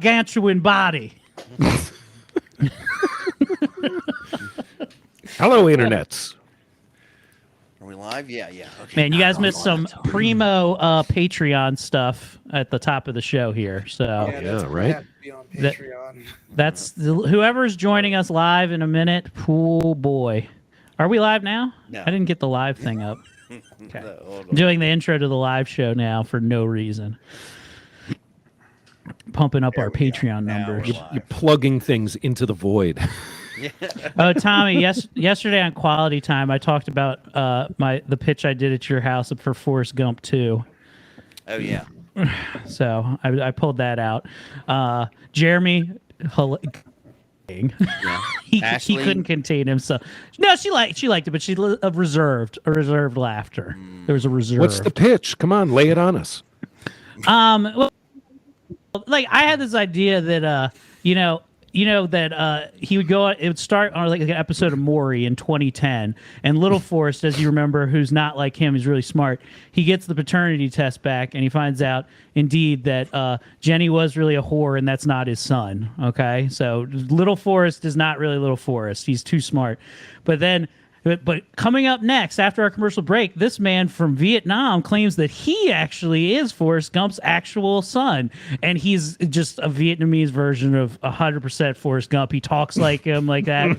gargantuan body. Hello, internets. Are we live? Yeah. Okay. Man, you guys missed some primo Patreon stuff at the top of the show here. So Yeah, right. that's whoever's joining us live in a minute. Oh boy, are we live now? No. I didn't get the live thing up. Okay, Hold on. I'm doing the intro to the live show now for no reason. Pumping up our Patreon numbers. You're plugging things into the void. Oh, Tommy, yesterday on Quality Time, I talked about the pitch I did at your house for Forrest Gump 2. Oh yeah. So I pulled that out. Jeremy, he couldn't contain himself. No, she liked it, but she reserved laughter. There was a reserve. What's the pitch? Come on, lay it on us. Well, like I had this idea that that he would go. It would start on like an episode of Maury in 2010, and Little Forrest, as you remember, who's not like him, he's really smart. He gets the paternity test back, and he finds out indeed that Jenny was really a whore, and that's not his son. Okay, so Little Forrest is not really Little Forrest. He's too smart. But coming up next, after our commercial break, this man from Vietnam claims that he actually is Forrest Gump's actual son. And he's just a Vietnamese version of 100% Forrest Gump. He talks like him, like that.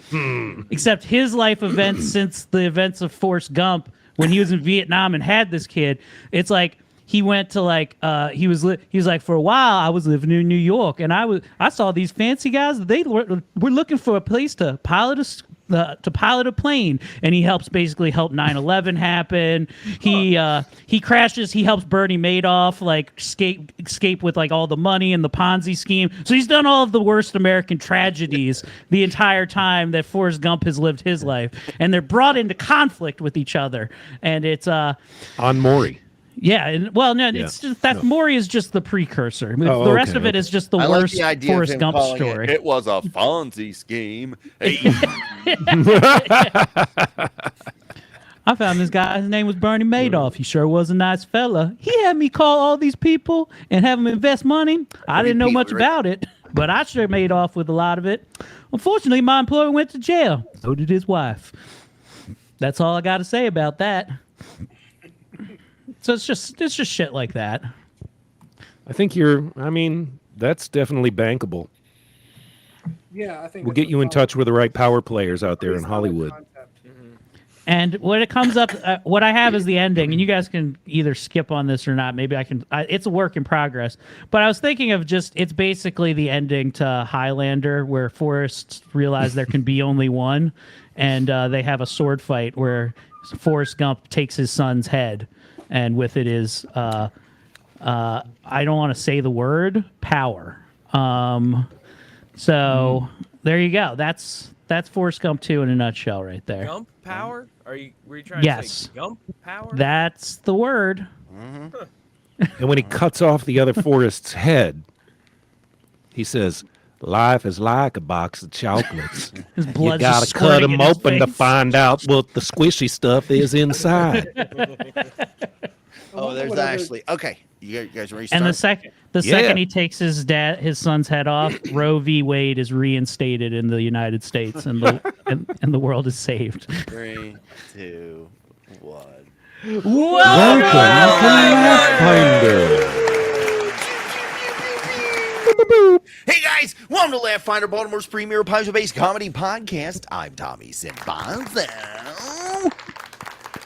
Except his life events since the events of Forrest Gump, when he was in Vietnam and had this kid, it's like he went to like he was like, for a while I was living in New York, and I saw these fancy guys. They were looking for a place to pilot a plane, and he basically help 9/11 happen. He crashes. He helps Bernie Madoff like escape with like all the money and the Ponzi scheme. So he's done all of the worst American tragedies the entire time that Forrest Gump has lived his life, and they're brought into conflict with each other. And it's on Maury. Yeah, it's just that Maury is just the precursor. Oh, the rest of it is just the worst Forrest Gump story. It was a Fonzie scheme. Hey. I found this guy. His name was Bernie Madoff. He sure was a nice fella. He had me call all these people and have them invest money. I didn't know much about it, but I sure made off with a lot of it. Unfortunately, my employer went to jail. So did his wife. That's all I got to say about that. So it's just shit like that. I think that's definitely bankable. Yeah, I think we'll get you in touch with the right power players out there in Hollywood. And when it comes up, what I have is the ending, and you guys can either skip on this or not. Maybe I can. It's a work in progress. But I was thinking of it's basically the ending to Highlander, where Forrest realized there can be only one, and they have a sword fight where Forrest Gump takes his son's head. And with it is, I don't want to say the word, power. So there you go. That's Forrest Gump 2 in a nutshell right there. Gump power? Were you trying to say Gump power? That's the word. Mm-hmm. And when he cuts off the other Forrest's head, he says, "Life is like a box of chocolates. His blood's you gotta just cut them open face. to find out what the squishy stuff is inside." Oh, there's actually okay. You guys ready? To and start? the second he takes his son's head off, Roe v. Wade is reinstated in the United States, and the world is saved. 3, 2, 1. Welcome to Laughfinder. Hey guys, welcome to Laughfinder, Baltimore's premier puzzle-based comedy podcast. I'm Tommy Simbanzo,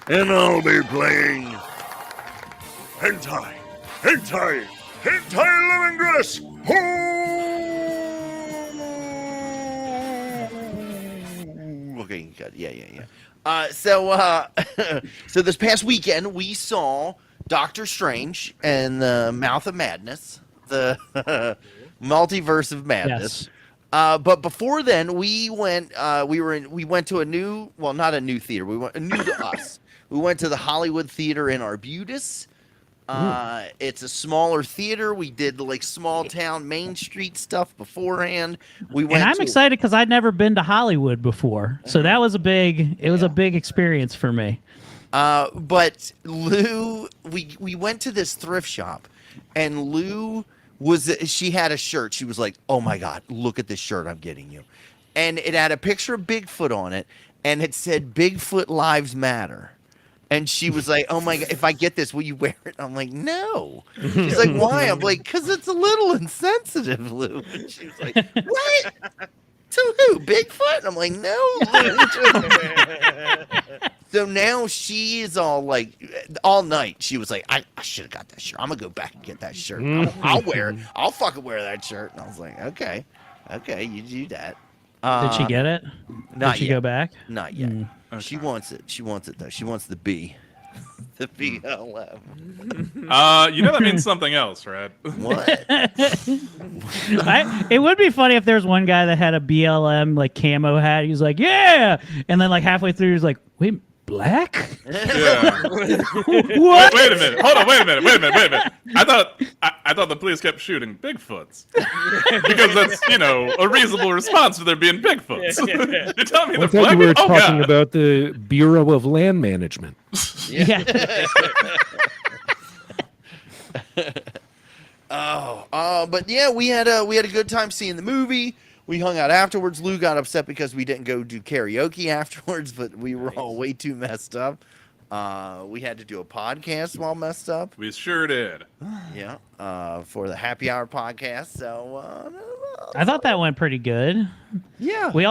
and I'll be playing Hentai Lemongrass. Okay, good. Yeah. So this past weekend we saw Doctor Strange and the Mouth of Madness, the Multiverse of Madness. Yes. But before then, we went. We went to a new, well, not a new theater. We went new to us. We went to the Hollywood Theater in Arbutus. It's a smaller theater. We did like small town Main Street stuff beforehand. And I'm excited because I'd never been to Hollywood before, so that was a big experience for me. But Lou, we went to this thrift shop, and Lou she had a shirt. She was like, "Oh my God, look at this shirt I'm getting you," and it had a picture of Bigfoot on it, and it said "Bigfoot Lives Matter." And she was like, "Oh my God, if I get this, will you wear it?" I'm like, "No." She's like, "Why?" I'm like, "Because it's a little insensitive, Lou." And she was like, "What? To who? Bigfoot?" I'm like, "No, Lou." So now she is all like, all night, she was like, I should have got that shirt. I'm going to go back and get that shirt. I'll wear it. I'll fucking wear that shirt. And I was like, okay, you do that. Did she get it? Not Did she yet. go back? Not yet. Okay. She wants it. She wants it, though. She wants the B. The BLM. That means something else, right? What? It would be funny if there's one guy that had a BLM like camo hat. He's like, yeah, and then like halfway through, he's like, wait, black? Yeah. What? Wait a minute. Hold on. Wait a minute. I thought the police kept shooting Bigfoots because that's a reasonable response to there being Bigfoots. You tell me I the thought black. you were Oh, talking God. about the Bureau of Land Management. Yeah. But yeah, we had a good time seeing the movie. We hung out afterwards. Lou got upset because we didn't go do karaoke afterwards, but we were all way too messed up. We had to do a podcast while messed up. We sure did. Yeah, for the happy hour podcast. So I thought that went pretty good. yeah, We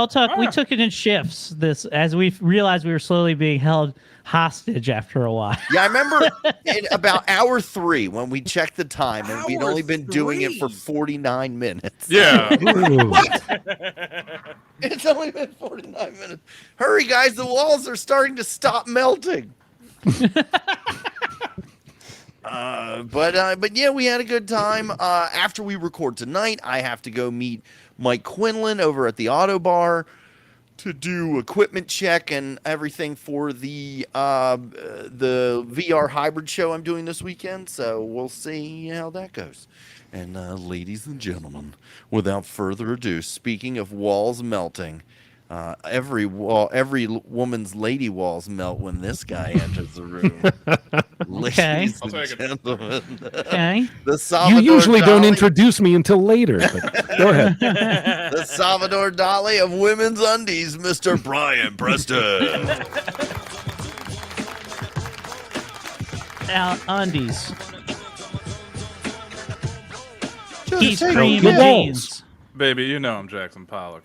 took it in shifts. This as we realized we were slowly being held hostage after a while. yeah. I remember in about hour 3 when we checked the time, and we'd Hour only been doing it for 3? 49 minutes. Yeah. Ooh. It's only been 49 minutes. Hurry, guys! The walls are starting to stop melting. But yeah, we had a good time. After we record tonight, I have to go meet Mike Quinlan over at the Auto Bar to do equipment check and everything for the VR hybrid show I'm doing this weekend. So we'll see how that goes. And ladies and gentlemen, without further ado, speaking of walls melting. Every woman's lady walls melt when this guy enters the room. Ladies I'll and take it. gentlemen, Okay. the You Salvador usually don't Dali, introduce me until later, but go ahead. the Salvador Dali of women's undies, Mr. Brian Preston. Undies. Just He's say cream the walls. jeans. Baby, you know I'm Jackson Pollock.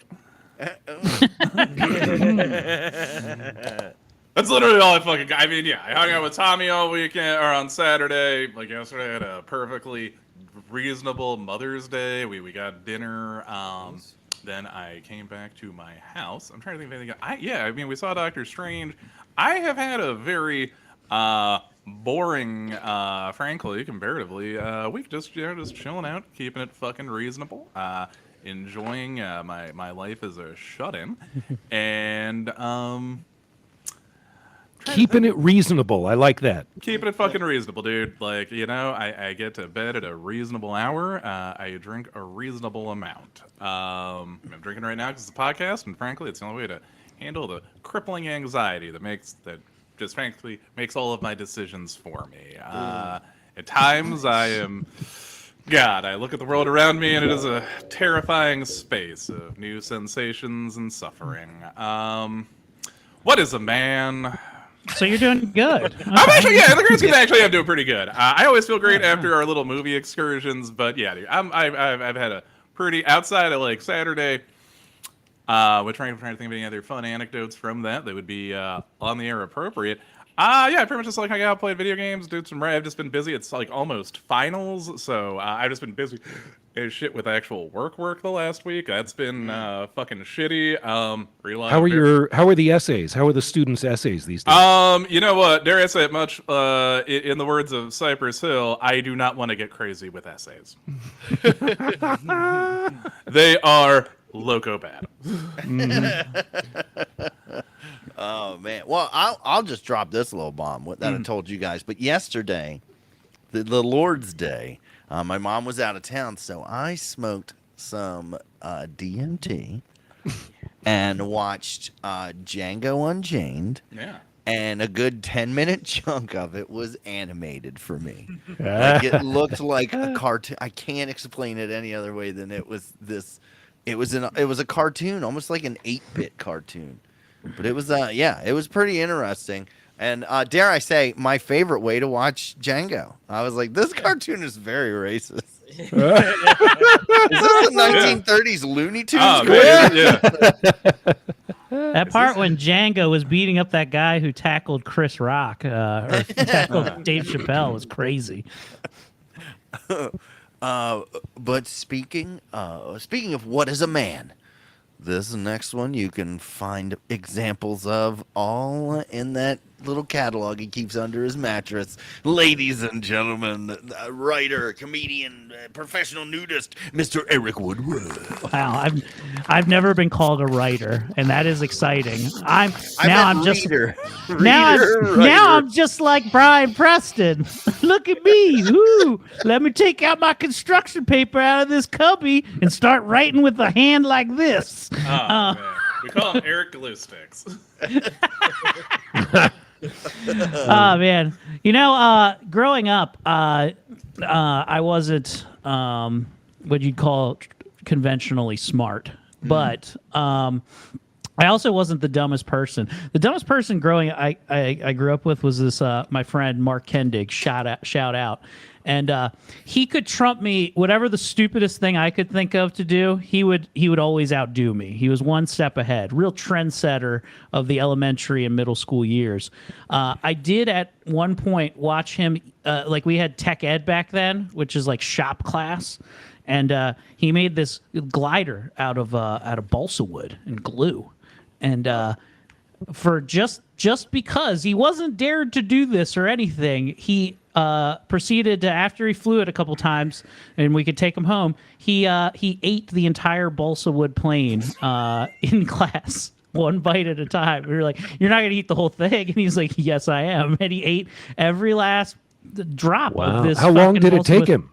That's literally all I fucking got. I mean, yeah, I hung out with Tommy all weekend, or on Saturday. Like yesterday, I had a perfectly reasonable Mother's Day. We got dinner. Then I came back to my house. I'm trying to think of anything. We saw Doctor Strange. I have had a very boring, frankly, comparatively, week. Just chilling out, keeping it fucking reasonable. Enjoying my life as a shut-in, and Keeping it reasonable. I like that. keeping it fucking reasonable, dude. Like, I get to bed at a reasonable hour. I drink a reasonable amount. I'm drinking right now because it's a podcast, and frankly, it's the only way to handle the crippling anxiety that just frankly makes all of my decisions for me. At times, I am. God, I look at the world around me, and it is a terrifying space of new sensations and suffering. What is a man? So you're doing good. I'm actually, in the grand scheme, I'm doing pretty good. I always feel great after our little movie excursions, but yeah, dude, I've had a pretty, outside of like Saturday, we're trying to think of any other fun anecdotes from that would be on the air appropriate. Yeah, pretty much just like hang out, play video games, do some. I've just been busy. It's like almost finals, so I've just been busy as shit with actual work the last week. That's been fucking shitty. How are the essays? How are the students' essays these days? You know what? Dare I say it much? In the words of Cypress Hill, I do not want to get crazy with essays. They are loco bad. Oh man. Well, I'll just drop this little bomb that I told you guys. But yesterday, the Lord's Day, my mom was out of town, so I smoked some DMT and watched Django Unchained. Yeah. and a good 10-minute chunk of it was animated for me. Like it looked like a cartoon. I can't explain it any other way than it was this. It was a cartoon, almost like an 8-bit cartoon. But it was it was pretty interesting. And dare I say, my favorite way to watch Django. I was like, this cartoon is very racist. Is this the 1930s Looney Tunes? Oh, man, yeah. That part when Django was beating up that guy who tackled Chris Rock or tackled Dave Chappelle was crazy. But speaking of what is a man, this next one you can find examples of all in that little catalog he keeps under his mattress. Ladies and gentlemen, writer, comedian, professional nudist, Mr. Eric Woodward. Wow, I've never been called a writer, and that is exciting. I'm just like Brian Preston. Look at me. Ooh, let me take out my construction paper out of this cubby and start writing with a hand like this. Oh, man. We call him Eric Glue Sticks. Oh man, growing up, I wasn't what you'd call conventionally smart, but I also wasn't the dumbest person. The dumbest person I grew up with was this my friend Mark Kendig. Shout out. And he could trump me whatever the stupidest thing I could think of to do. He would always outdo me. He was one step ahead. Real trendsetter of the elementary and middle school years. I did at one point watch him. Like we had tech ed back then, which is like shop class, and he made this glider out of balsa wood and glue, and for just because he wasn't dared to do this or anything, he proceeded to, after he flew it a couple times and we could take him home, he ate the entire balsa wood plane in class, one bite at a time. We were like, you're not gonna eat the whole thing, and he's like, yes I am, and he ate every last drop of this. How long did it balsa take wood. him?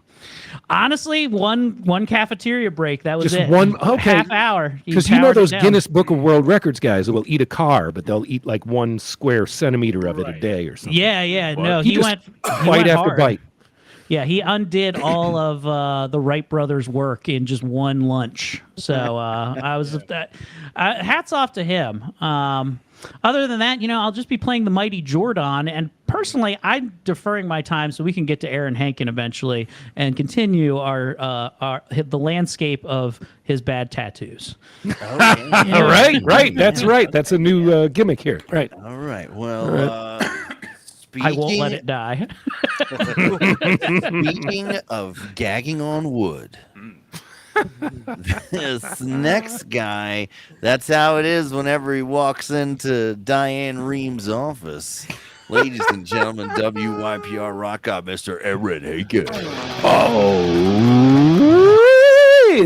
Honestly, one cafeteria break. That was Just it. one, okay. Half hour. Because those Guinness Book of World Records guys that will eat a car, but they'll eat like 1 square centimeter of it a day or something. Yeah. No, He just went bite went after hard. bite. Yeah, he undid all of the Wright brothers' work in just one lunch. So I was hats off to him. Other than that, I'll just be playing the Mighty Jordan. And personally, I'm deferring my time so we can get to Aaron Hankin eventually and continue the landscape of his bad tattoos. Right. That's right. That's a new gimmick here. Right. All right. Well, I won't let it die. Speaking of gagging on wood, this next guy, that's how it is whenever he walks into Diane Ream's office. Ladies and gentlemen, WYPR Rock Up, Mr. Aaron Hankin. Oh,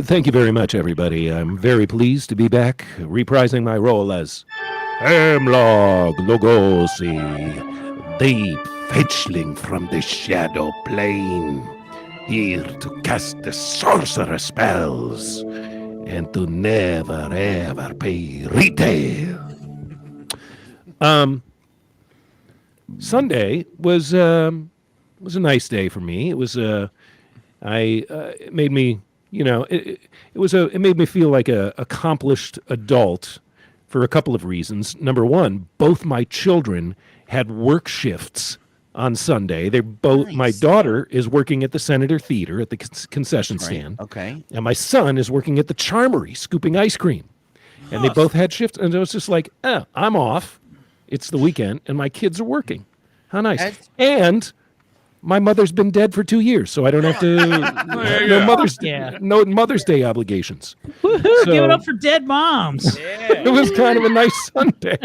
thank you very much, everybody. I'm very pleased to be back, reprising my role as Hemlock Lugosi, the fetchling from the shadow plane, here to cast the sorcerer spells and to never ever pay retail. Sunday was a nice day for me. It was it made me, it made me feel like a accomplished adult for a couple of reasons. Number one, both my children had work shifts on Sunday. They're both. Nice. My daughter is working at the Senator Theater at the concession stand. Okay. And my son is working at the Charmery scooping ice cream. And they both had shifts. And it was just like, I'm off. It's the weekend, and my kids are working. How nice. And my mother's been dead for 2 years, so I don't have to no Mother's Day obligations. Woohoo, give it up for dead moms. It was kind of a nice Sunday.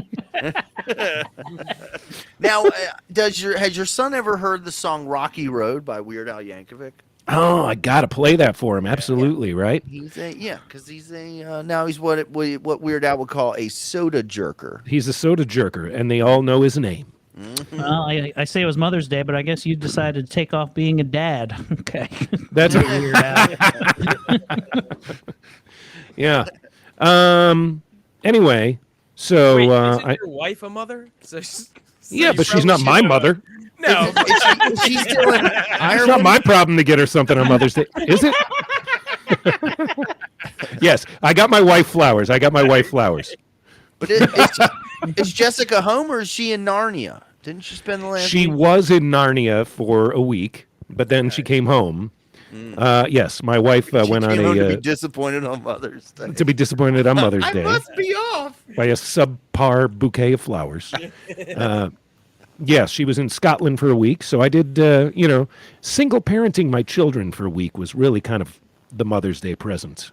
Now, has your son ever heard the song Rocky Road by Weird Al Yankovic? Oh, I got to play that for him. Absolutely, right? Because he's now he's what Weird Al would call a soda jerker. He's a soda jerker, and they all know his name. Mm-hmm. Well, I say it was Mother's Day, but I guess you decided to take off being a dad. Okay. That's Weird Al. Yeah. Anyway, so Wait, isn't your wife a mother? So Yeah, you but she's probably not my should've- mother. No. Is she still in It's not Ireland? my problem to get her something on Mother's Day, is it? Yes, I got my wife flowers. But is Jessica home or is she in Narnia? Didn't she spend the last She week? was in Narnia for a week, but then she came home. Yes, my wife She went on came home to be a disappointed on Mother's Day. to be disappointed on Mother's I Day must be off. by a subpar bouquet of flowers. Yes, she was in Scotland for a week, so I did. Single parenting my children for a week was really kind of the Mother's Day present.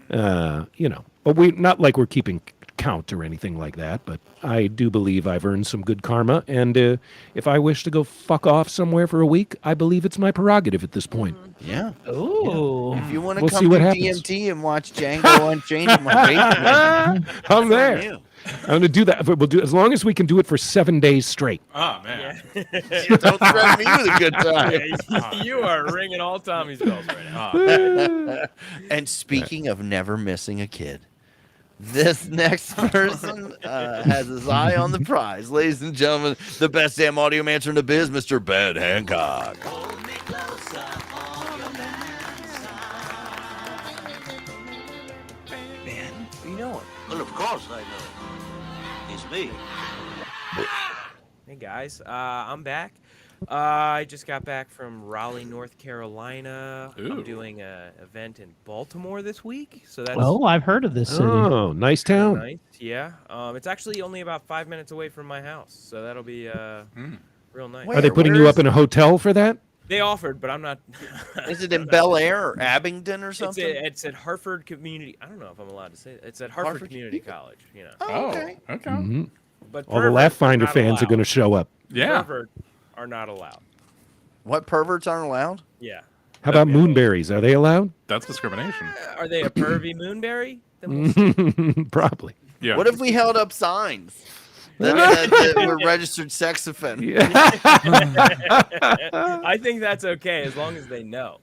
But we not like we're keeping count or anything like that. But I do believe I've earned some good karma, and if I wish to go fuck off somewhere for a week, I believe it's my prerogative at this point. Yeah. Ooh. If you want to We'll come see what to happens. DMT and watch Django Unchained in my basement, I'm there. you. I'm going to do that. But we'll do as long as we can do it for 7 days straight. Oh man. Don't threaten me with a good time. You are ringing all Tommy's bells right now. Oh, And speaking of never missing a kid, this next person has his eye on the prize. Ladies and gentlemen, the best damn audio mancer in the biz, Mr. Ben Hancock. You know it. Well, of course I know. It's me. Hey guys, I'm back. I just got back from Raleigh, North Carolina. Ooh. I'm doing an event in Baltimore this week, so that's Oh, I've heard of this city. Oh, nice town. nice. Yeah, it's actually only about 5 minutes away from my house, so that'll be real nice. Wait, Are they putting you up in a hotel for that? They offered, but I'm not. Is it in Bel Air or Abingdon or It's, something? it's at Hartford Community. I don't know if I'm allowed to say that. It's at Hartford, Hartford Community College. You know, Oh, okay. okay. Mhm. but All the perverts are Laughfinder not fans are allowed. going to show up. Yeah. Perverts are not allowed. What perverts aren't allowed? Yeah. How about moonberries? Are they allowed? That's discrimination. Are they a pervy moonberry? Then we'll see. Probably. Yeah. What if we held up signs that we're registered sex offenders? Yeah. I think that's okay as long as they know.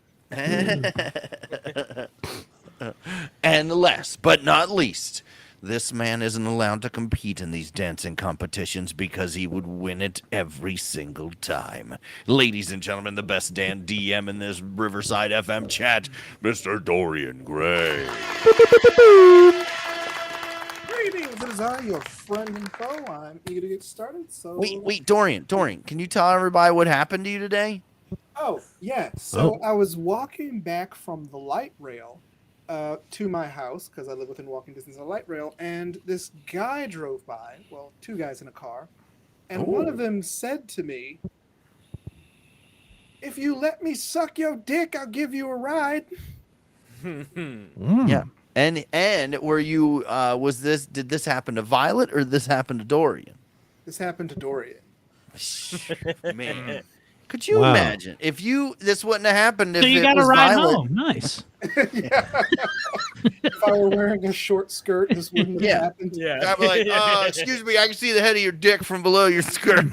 And last but not least, this man isn't allowed to compete in these dancing competitions because he would win it every single time. Ladies and gentlemen, the best Dan DM in this Riverside FM chat, Mr. Dorian Gray. Greetings, it is I, your friend and foe. I'm eager to get started. So Wait, Dorian, can you tell everybody what happened to you today? Oh, yeah. So I was walking back from the light rail to my house because I live within walking distance of the light rail, and this guy drove by. Well, two guys in a car, and one of them said to me, "If you let me suck your dick, I'll give you a ride." Yeah. And were you did this happen to Violet or did this happen to Dorian? This happened to Dorian. Man. Could you Wow. imagine if this wouldn't have happened if So you it got to was ride Violet? home. Nice. Yeah. If I were wearing a short skirt, this wouldn't have Yeah. happened. Yeah. I'd be like, excuse me, I can see the head of your dick from below your skirt.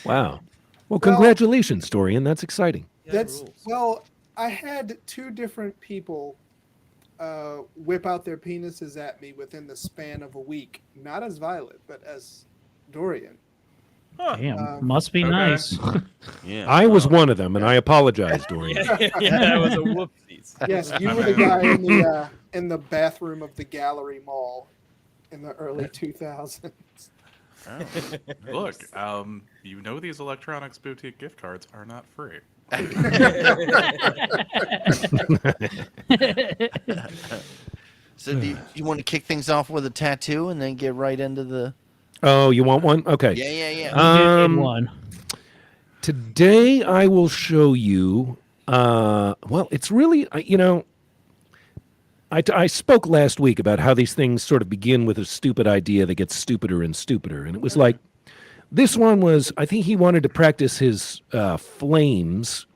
Wow. Well, congratulations, Dorian. That's exciting. That's well, I had two different people whip out their penises at me within the span of a week. Not as Violet, but as Dorian. Damn. Must be Okay. nice. Yeah. I was one of them, and I apologize, Dorian. Yeah, that was a whoopsies. Yes, you were the guy in the bathroom of the Gallery Mall in the early 2000s. Look, you know these electronics boutique gift cards are not free. So do you want to kick things off with a tattoo and then get right into the? Oh, you want one? Okay. Yeah. Good one. Today I will show you. Well, it's really I spoke last week about how these things sort of begin with a stupid idea that gets stupider and stupider, and it was like this one was. I think he wanted to practice his flames,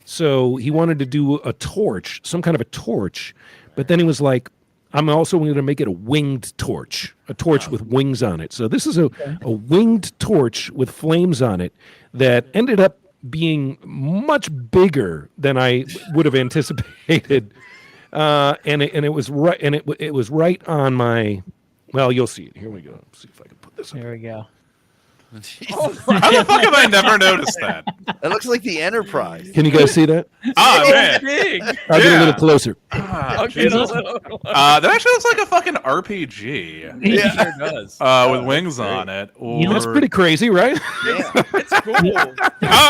so he wanted to do a torch, some kind of a torch, but then he was like, I'm also going to make it a winged torch, a torch with wings on it. So this is a winged torch with flames on it that ended up being much bigger than I would have anticipated. And it was right, and it was right on my Well, you'll see it. Here we go. Let's see if I can put this up. There we go. Jesus. How the fuck have I never noticed that? That looks like the Enterprise. Can you guys see that? Oh man, Big. I'll get a little closer. Ah, I'll get a Jesus. little. That actually looks like a fucking RPG It sure does. with wings on it. Or... That's pretty crazy, right? Yeah. It's cool.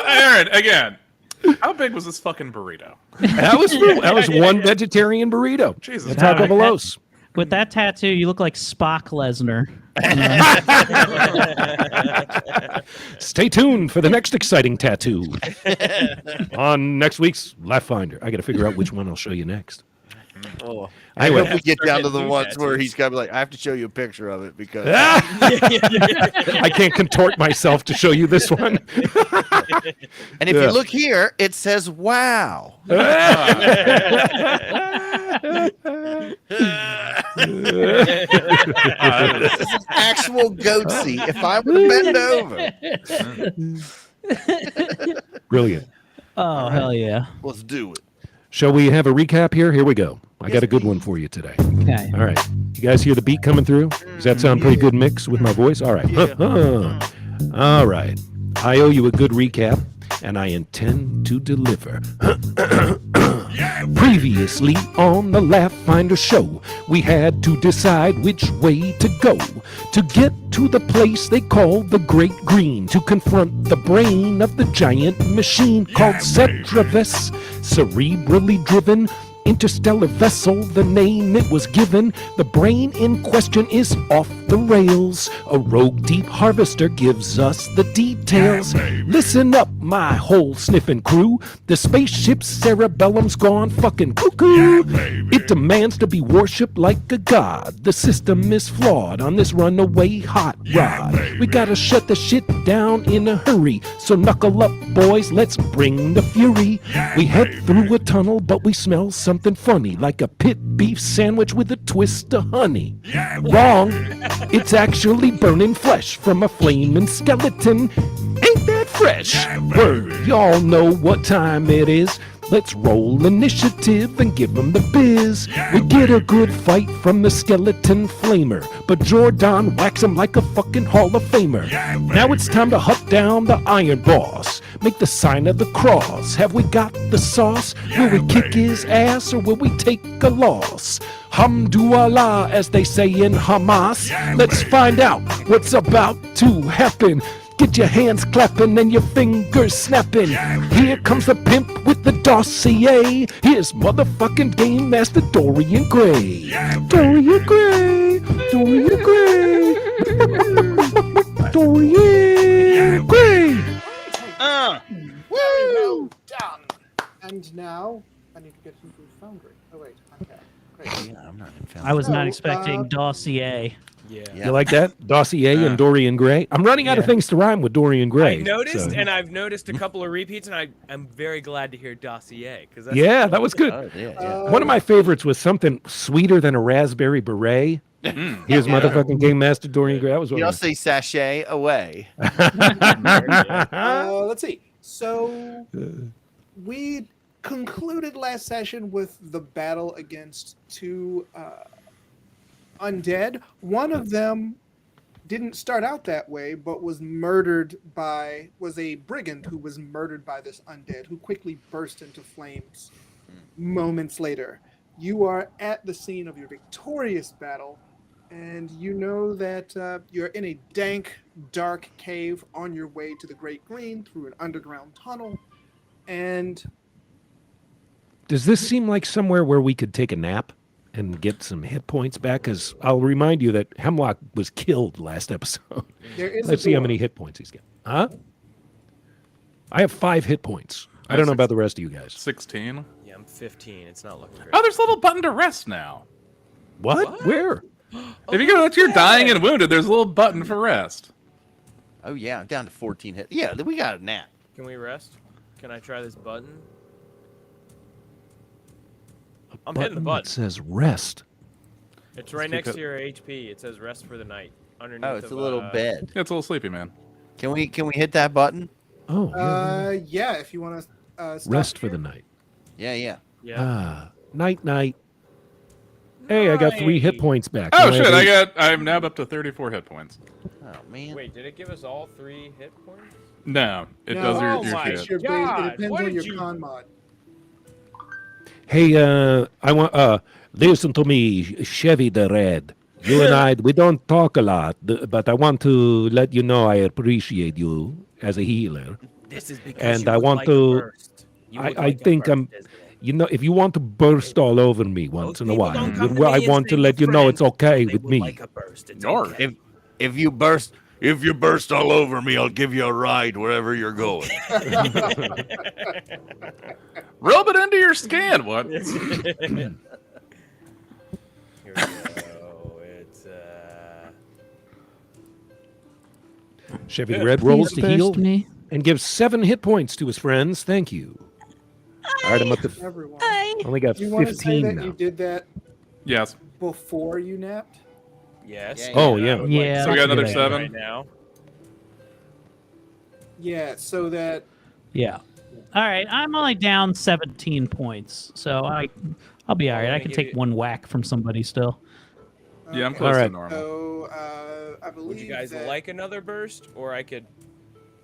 Aaron, again, how big was this fucking burrito? That was one vegetarian burrito. Jesus. At Taco Bello's. With that tattoo, you look like Spock Lesnar. Stay tuned for the next exciting tattoo on next week's Laughfinder. I got to figure out which one I'll show you next. Oh. Anyway. I hope we get Start down to getting the new ones where tattoos. he's got to be like, I have to show you a picture of it because I can't contort myself to show you this one. and if Yeah. you look here, it says wow. This is an actual goatee. If I were to bend over, Brilliant. Oh, hell yeah. let's do it. Shall we have a recap here? Here we go. I got a good one for you today. Okay. All right. You guys hear the beat coming through? Does that sound pretty good mix with my voice? All right. All right. I owe you a good recap, and I intend to deliver. Previously on the Laughfinder show, we had to decide which way to go to get to the place they call the Great Green to confront the brain of the giant machine called Cetravis, cerebrally driven interstellar vessel, the name it was given. The brain in question is off the rails. A rogue deep harvester gives us the details. Listen up, my whole sniffing crew. The spaceship's cerebellum's gone fucking cuckoo. It demands to be worshipped like a god. The system is flawed on this runaway hot rod. We gotta shut the shit down in a hurry. So knuckle up, boys, let's bring the fury. We head through a tunnel, but we smell something funny, like a pit beef sandwich with a twist of honey. Wrong. It's actually burning flesh from a flaming skeleton. Ain't that fresh? Word, y'all know what time it is. Let's roll initiative and give them the biz. We get a good fight from the skeleton flamer, but Jordan whacks him like a fucking Hall of Famer. Now it's time to hunt down the Iron Boss. Make the sign of the cross. Have we got the sauce? Will we kick his ass or will we take a loss? Hamdulillah, as they say in Hamas. Let's find out what's about to happen. Get your hands clapping and your fingers snapping. Here comes the pimp with the dossier. Here's motherfucking Game Master Dorian Gray. Dorian Gray. Dorian Gray. Dorian Gray. Well done. And now I need to get some food foundry. Oh wait, okay. Great. Yeah, I'm not in found. I was not So, expecting dossier. Yeah. Yeah. You like that? Dossier and Dorian Gray. I'm running out of things to rhyme with Dorian Gray. I noticed, so- and I've noticed a couple of repeats, and I'm very glad to hear dossier because Yeah, that was good. Oh, yeah. One of my favorites was something sweeter than a raspberry beret. Here's motherfucking Game Master Dorian Gray. That was You one all of say sachet away. Let's see. So we concluded last session with the battle against two undead. One of them didn't start out that way, but was a brigand who was murdered by this undead, who quickly burst into flames moments later. You are at the scene of your victorious battle, and you know that you're in a dank, dark cave on your way to the Great Green through an underground tunnel, and Does this seem like somewhere where we could take a nap and get some hit points back? Because I'll remind you that Hemlock was killed last episode. there is Let's a see how door. many hit points he's got. Huh? I have 5 hit points. I don't know about the rest of you guys. 16. Yeah, I'm 15. It's not looking great. Oh, there's a little button to rest now. What? Where? If you go to your dying and wounded, there's a little button for rest. Oh yeah, I'm down to 14 hits. Yeah, we got a nap. Can we rest? Can I try this button? I'm hitting the That button. says rest. It's right keep next it- to your HP. It says rest for the night. Underneath. Oh, it's a of, little bed. Yeah, it's a little sleepy, man. Can we hit that button? Oh, yeah. Yeah, if you want to Rest for the night. Yeah, yeah. Yeah. Ah, night, night. Hey, I got 3 hit Nice. points back. Oh Now shit! have I'm now up to 34 hit points. Oh man. Wait, did it give us all 3 hit points? No, it No, does Oh your my shit. It's your base. God, It depends what on did your you- con mod. Hey, I want listen to me, Chevy the Red. You and I, we don't talk a lot, but I want to let you know I appreciate you as a healer. This is because And you I look want like a to. burst. You I, look I like a think burst, I'm. isn't it? You know, if you want to burst all over me once Most in a people while, don't come to I me and want to say let we're you know it's friends, okay they with would me. like a burst. It's Yarg. okay. If you burst all over me, I'll give you a ride wherever you're going. Rub it into your skin. What? Here we go. It's Chevy the Red rolls Please to heal burst me. and gives 7 hit points to his friends. Thank you. All right, I'm up to. Everyone. Only got You want to say 15 that now. you did that Yes. before you napped? yes. Yeah, Oh, and I yeah. would Yeah, to So we got do another that 7? right now. Yeah, so that Yeah. All right. I'm only down 17 points, so I'll be all right. let I me can give take you- one whack from somebody still. Yeah, I'm okay. close All to right. normal. So I believe Would you guys that like another burst, or I could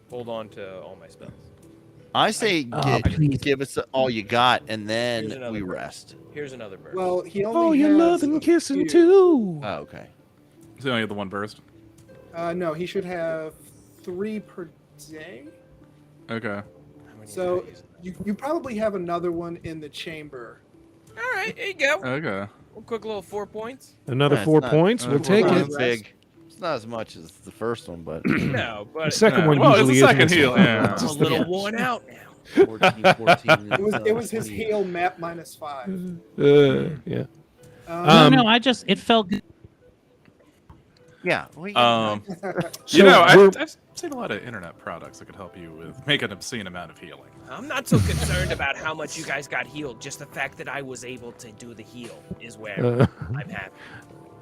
hold on to all my spells? I say Oh, please. give us all you got, and Here's then another we burst. rest. Here's another burst. well, he only Oh, you're has loving a kissing few. too. Oh, okay. So only the one burst. No, he should have 3 per day. Okay. How many So days? you probably have another one in the chamber. All right, there you go. Okay. A quick little 4 points. Another It's 4 not- points. We'll Four take Not it. as big. It's not as much as the first one, but No, The but second Yeah, one well, it's usually the is. second heal. Yeah. I'm a little worn out now. 14, 14. It was his heal map -5. Yeah. No, no, it felt good. Yeah. Well, So You know, we're- I've seen a lot of internet products that could help you with make an obscene amount of healing. I'm not so concerned about how much you guys got healed. Just the fact that I was able to do the heal is where I'm happy.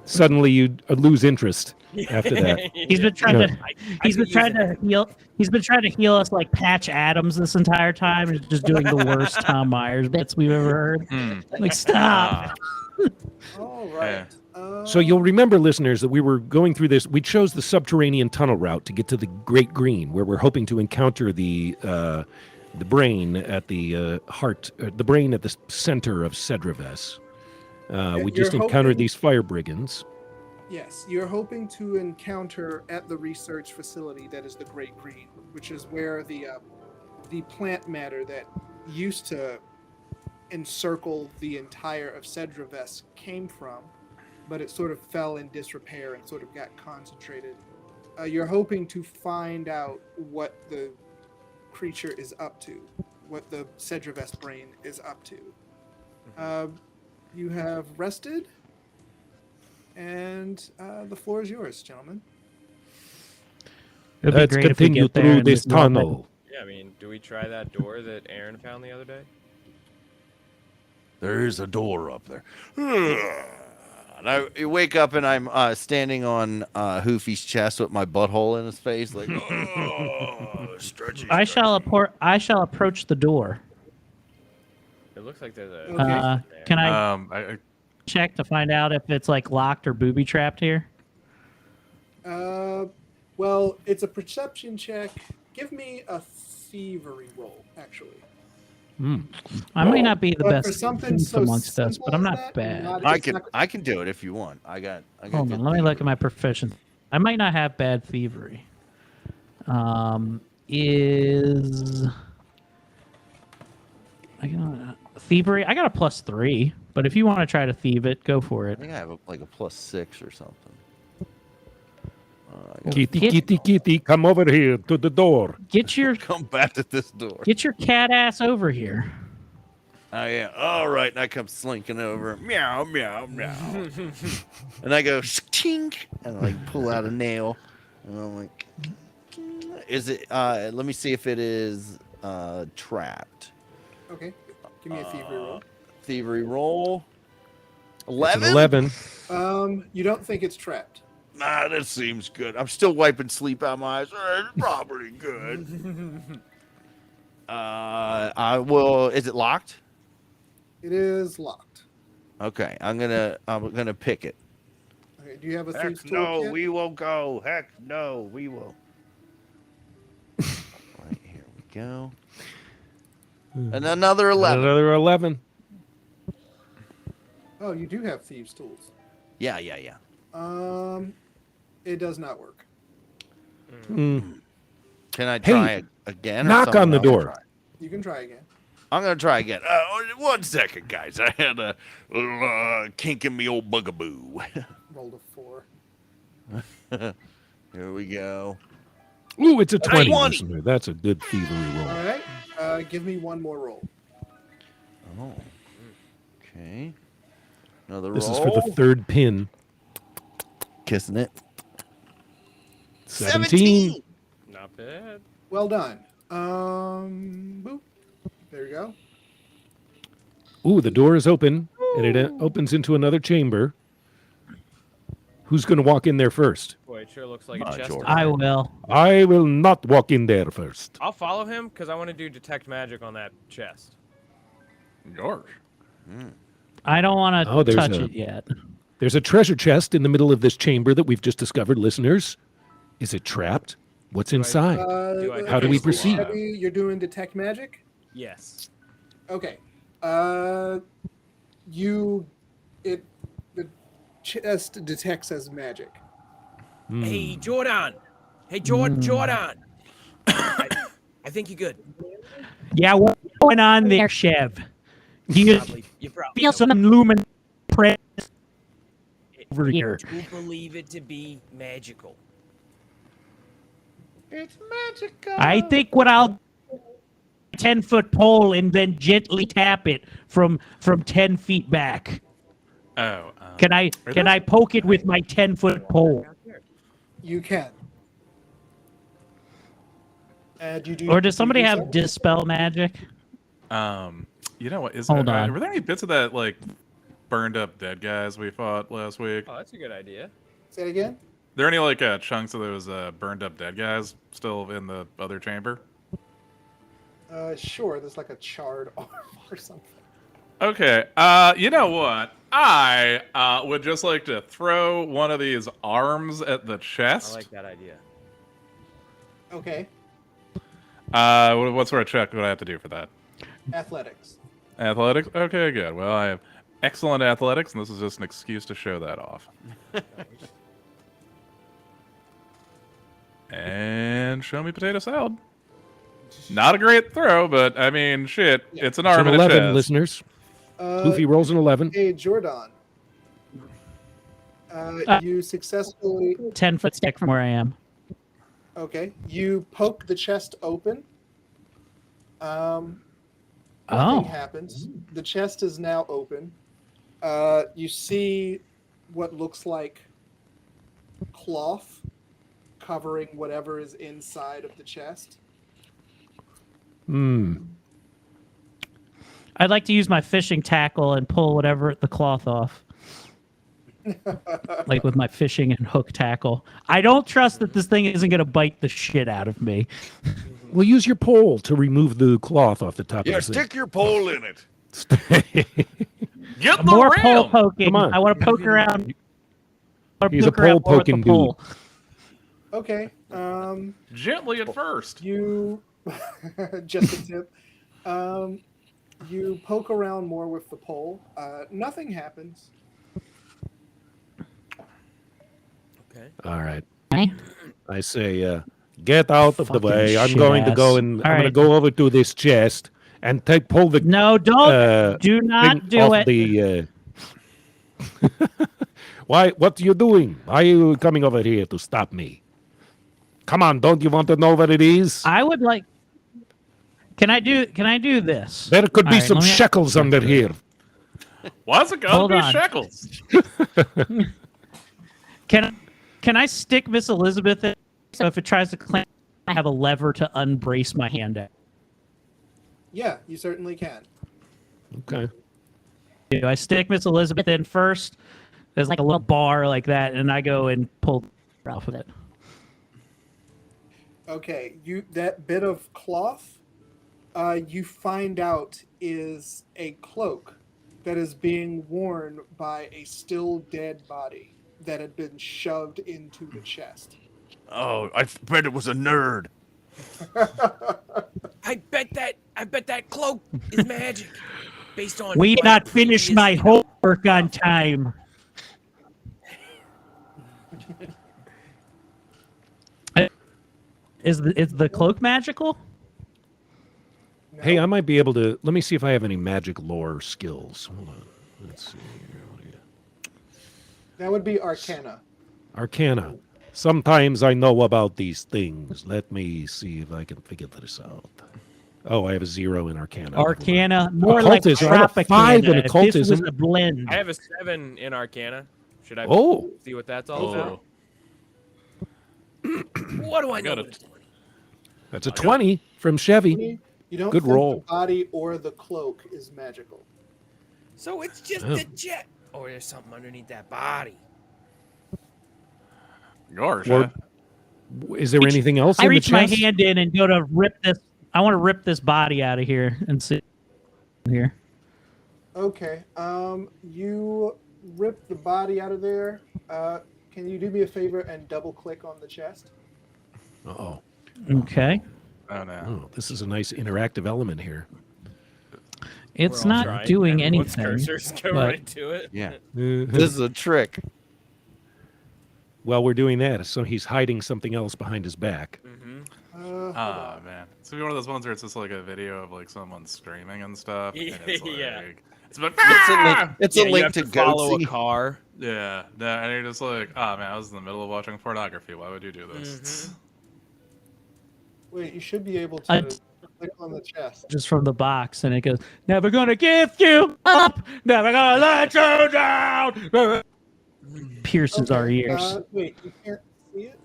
Suddenly you lose interest after that. He's been trying Yeah. to he's been trying to heal us like Patch Adams this entire time. He's just doing the worst Tom Myers bits we've ever heard. Hmm. Like stop. All right. So you'll remember, listeners, that we were going through this. We chose the subterranean tunnel route to get to the Great Green, where we're hoping to encounter the brain at the heart, the brain at the center of Cedrives. We just You're encountered hoping- these fire brigands. Yes, you're hoping to encounter at the research facility that is the Great Green, which is where the plant matter that used to encircle the entire of Cedrives came from, but it sort of fell in disrepair and sort of got concentrated. You're hoping to find out what the creature is up to, what the Cedrives brain is up to. You have rested, and the floor is yours, gentlemen. It'd be Let's great if we continue get there through and this we all met- tunnel. Yeah, I mean, do we try that door that Aaron found the other day? there is a door up there. And I wake up and I'm standing on Hoofy's chest with my butthole in his face, like, oh, stretchy. I shall approach the door. It looks like there's a. Okay. Can I I check to find out if it's like locked or booby trapped here? Well, it's a perception check. Give me a thievery roll, actually. I might not be the But best for something thief so amongst us, simple but I'm as not that, bad. I can do it if you want. I got Hold good on, let me look at thievery. my proficiency. I might not have bad thievery. Is I got thievery? I got a +3, but if you want to try to thieve it, go for I it. think I have like a +6 or something. Kitty, Get- kitty, kitty, come over here to the door. Get your Come back at this door. cat ass over here. Oh yeah. All right. And I come slinking over. Meow, meow, meow. And I go tink and I like pull out a nail. And I'm like, is it? Let me see if it is trapped. Okay, give me a thievery roll. Thievery roll. It's an 11. 11. You don't think it's trapped? Nah, that seems good. I'm still wiping sleep out my eyes. It's probably good. I will. Is it locked? It is locked. Okay, I'm gonna pick it. Okay, do you have a Heck thieves no, toolkit? we will go. Heck no, we will. Right, here we go. And another 11. Another 11. Oh, you do have thieves tools. Yeah. It does not work. Mm. Can I try again? Or Knock someone on the else door. try? You can try again. I'm gonna try again. 1 second, guys. I had a little kink in me old bugaboo. Rolled a 4. Here we go. Ooh, it's a 20, 20. listener. That's a good thievery roll. All right. Give me one more roll. Oh. Okay. Another This roll. is for the third pin. Kissing it. 17. Not bad. Well done. Boop. There you go. Ooh, the door is open, and it opens into another chamber. Who's going to walk in there first? Boy, it sure looks like a chest. Jordan. I will. I will not walk in there first. I'll follow him because I want to do detect magic on that chest. Yours. I don't want to Oh, there's touch a- it yet. There's a treasure chest in the middle of this chamber that we've just discovered, listeners. Is it trapped? What's inside? How do we proceed? You're doing detect magic? Yes. Okay. The chest detects as magic. Hey, Jordan. Hey, Jordan. I think you're good. Yeah, what's going on there, Chev? Do you You probably feel some lumen presence over here? do believe it to be magical. It's magical. I think what I'll 10-foot pole and then gently tap it from 10 feet back. Oh. Can I poke it with my 10-foot pole? You can. And you do. Or does somebody you do have so? dispel magic? You know what? Hold on. Were there any bits of that like burned up dead guys we fought last week? Oh, that's a good idea. Say it again. There any like chunks of those burned up dead guys still in the other chamber? Sure. There's like a charred arm or something. Okay. You know what? I would just like to throw one of these arms at the I chest. like that idea. Okay. What sort of check would I have to do for that? Athletics. Athletics? Okay, good. Well, I have excellent athletics, and this is just an excuse to show that off. And show me potato salad. Not a great throw, but I mean, shit, it's an It's arm an and a 11, chest. listeners. Goofy rolls an 11. Hey, Jordan. You successfully. 10-foot stick from where I am. Okay. You poke the chest open. Nothing Oh. happens. The chest is now open. You see what looks like cloth covering whatever is inside of the chest. I'd like to use my fishing tackle and pull whatever the cloth off. Like with my fishing and hook tackle. I don't trust that this thing isn't going to bite the shit out of me. Well, use your pole to remove the cloth off the top Yeah, of the thing. stick your pole in it. Get the More pole ram! poking. Come on. I want to poke around. He's a pole poking dude. Okay. Gently at first. You just a tip. You poke around more with the pole. Nothing happens. Okay. All right. Okay. I say, get out of the Fucking way. I'm shit going to go ass. and All I'm going to right. go over to this chest and pull the No, don't. Do thing not do off it. the. Why? What are you doing? Why are you coming over here to stop me? Come on! Don't you want to know what it is? I would like. Can I do this? There could be All right, some let me- shekels under here. Why's it gotta Hold be on. shekels? Can I stick Miss Elizabeth in? So if it tries to clamp, I have a lever to unbrace my hand out. Yeah, you certainly can. Okay. Do I stick Miss Elizabeth in first? There's like a little bar like that, and I go and pull off of it. Okay, that bit of cloth, you find out is a cloak that is being worn by a still dead body that had been shoved into the chest. Oh, I bet it was a nerd. I bet that cloak is magic, based on We my not finish previous, my you know, homework on time. Is the cloak magical? No, Hey, I might be able to. Let me see if I have any magic lore skills. Hold on. Let's see here. What do you- that would be Arcana. Arcana. Sometimes I know about these things. Let me see if I can figure this out. Oh, I have a 0 in Arcana. Arcana, more like Occultism. I have a 5 in Tropicana. If this was occultism. a blend. I have a 7 in Arcana. Should I Oh, see what that's all about? Oh, What do I know? got what it. it's doing? that's a 20 from Chevy. You don't Good think roll. the body or the cloak is magical. So it's just Oh. the jet. Or there's something underneath that body. Gosh, Or is there anything else I in the reach my chest? hand in and go to rip this. I want to rip this body out of here and sit here. Okay. You rip the body out of there. Can you do me a favor and double click on the chest? Oh, Okay. oh no. oh, this is a nice interactive element here. It's We're all not trying. doing Everyone's anything. Cursors go but- right to it. Yeah. This is a trick. While we're doing that, so he's hiding something else behind his back. Hold Ah on. man, it's gonna be one of those ones where it's just like a video of like someone screaming and stuff. And it's like, Yeah. It's about, It's a link, it's Yeah, a you link have to follow a Goatsy. car. yeah, and you're just like, oh man, I was in the middle of watching pornography. Why would you do this? Wait, you should be able I- to click on the chest. Just from the box, and it goes, "Never gonna give you up, never gonna let you down." Pierces our Okay, ears. wait, you can't see it?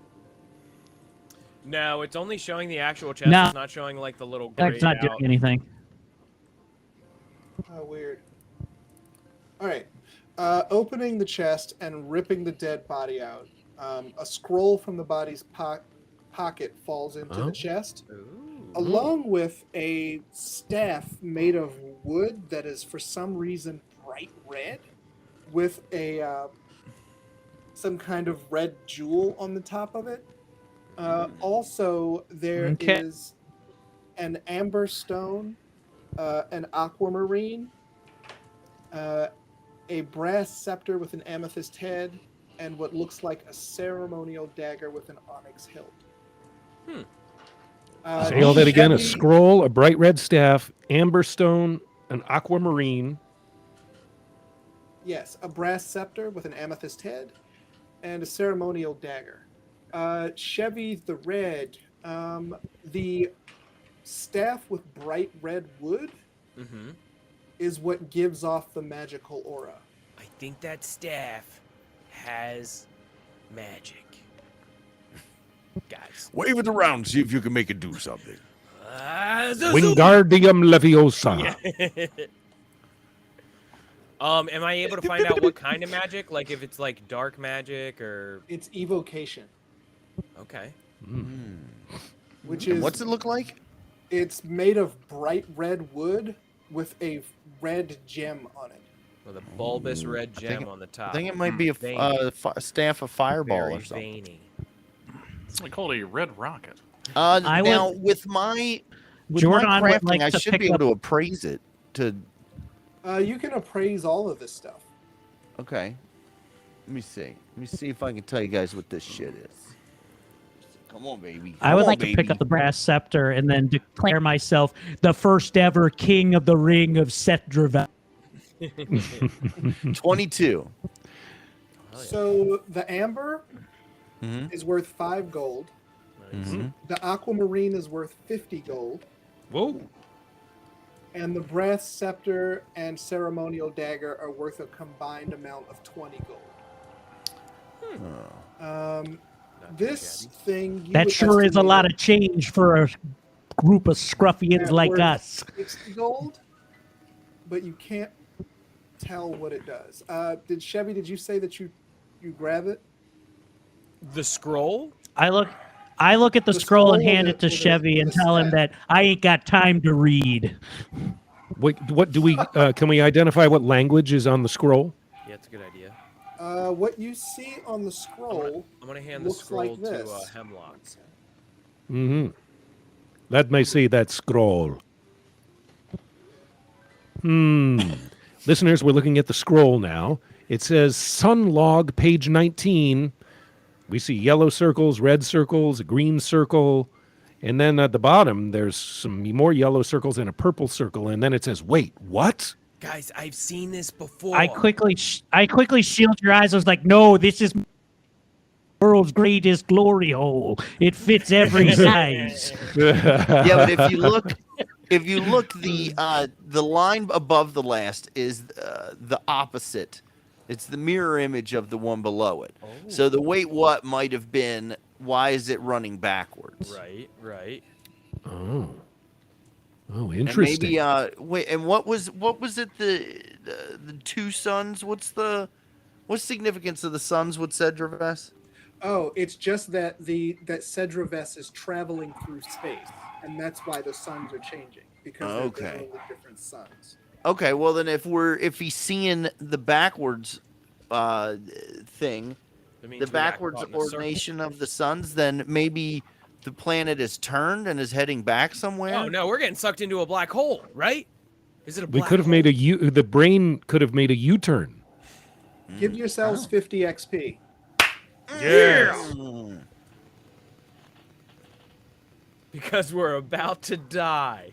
No, it's only showing the actual chest. No. It's not showing like the little That's grayed not out. doing anything. Oh, weird. All right. Opening the chest and ripping the dead body out. A scroll from the body's pocket falls into Oh. the chest, Ooh. along with a staff made of wood that is, for some reason, bright red, with a some kind of red jewel on the top of it. Also, there is Okay. an amber stone, an aquamarine, a brass scepter with an amethyst head, and what looks like a ceremonial dagger with an onyx hilt. Say all that again: a Chevy- scroll, a bright red staff, amber stone, an aquamarine. Yes, a brass scepter with an amethyst head, and a ceremonial dagger. Chevy the Red, the staff with bright red wood Mm-hmm. is what gives off the magical aura. I think that staff has magic. Guys. Wave it around, see if you can make it do something. Wingardium Leviosa. Am I able to find out what kind of magic? Like if it's like dark magic or It's evocation, okay. which And is what's it look like? it's made of bright red wood with a red gem on it. With a bulbous red think gem it- on the top. I think it might be a Veiny. staff of fireball Very or something. veiny. It's like called a red rocket. I Now would- with my Jordan my would crafting, like I to should pick be able up- to appraise it. To You can appraise all of this stuff. okay, let me see. Let me see if I can tell you guys what this shit is. Come on, baby. I would Come on, like to pick baby. up the brass scepter and then declare myself the first ever king of the ring of Seth Dravel. 22. So the amber Mhm. is worth 5 gold. Mhm. The aquamarine is worth 50 gold. Whoa. And the brass scepter and ceremonial dagger are worth a combined amount of 20 gold. Not too This shabby. thing you That would sure is a lot estimate of change for a group of scruffians at like worth us. 60 gold, but you can't tell what it does. Did you say that you grab it? The scroll? I look at the The scroll and scroll hand or it to the- Chevy and the tell him staff? that I ain't got time to read. What do we? Can we identify what language is on the scroll? Yeah, it's a good idea. What you see on the scroll I'm gonna hand the looks scroll like to this. Hemlock. Mm-hmm. Let me see that scroll. Listeners, we're looking at the scroll now. It says Sun Log, page 19. We see yellow circles, red circles, a green circle, and then at the bottom there's some more yellow circles and a purple circle, and then it says, "Wait, what?" Guys, I've seen this before. I quickly shield your eyes. I was like, no, this is world's greatest glory hole. It fits every size. Yeah, but if you look, the line above the last is the opposite. It's the mirror image of the one below it. So the wait what might have been, why is it running backwards? Right. Oh, And interesting. maybe wait, and what was it the two suns? What's significance of the suns with Cedravess? Oh, it's just that that Cedravess is traveling through space, and that's why the suns are changing because they're Okay. literally different suns. Okay, well then if he's seeing the backwards thing, That means the we got backwards caught in a circle. ordination of the suns, then maybe the planet is turned and is heading back somewhere. Oh no, we're getting sucked into a black hole, right? Is it a We black could have hole? made a U. The brain could have made a U-turn. Give yourselves 50 XP. Mm. Because we're about to die.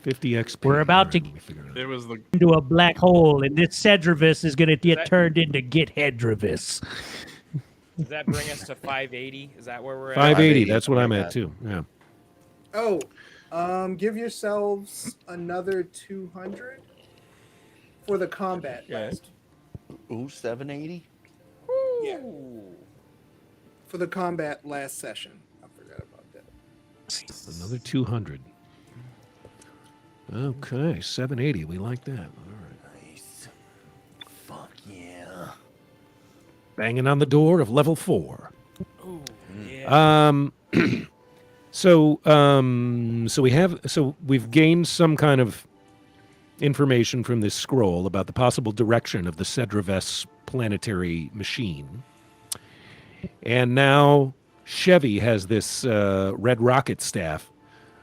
50 XP. We're about to All right, let me figure it out. It was the into a black hole, and this Cedravus is going to get turned into Get Hedravus. Does that bring us to 580? Is that where we're at? 580. 580, That's what I'm something at like too. Yeah. Oh, give yourselves another 200 for the combat last. Ooh, 780. Yeah. For the combat last session. I forgot about that. Another 200. Okay, 780. We like that. All right. Nice. Fuck yeah. Banging on the door of level 4. Ooh, yeah. So we've gained some kind of information from this scroll about the possible direction of the Cedravess planetary machine. And now Chevy has this red rocket staff.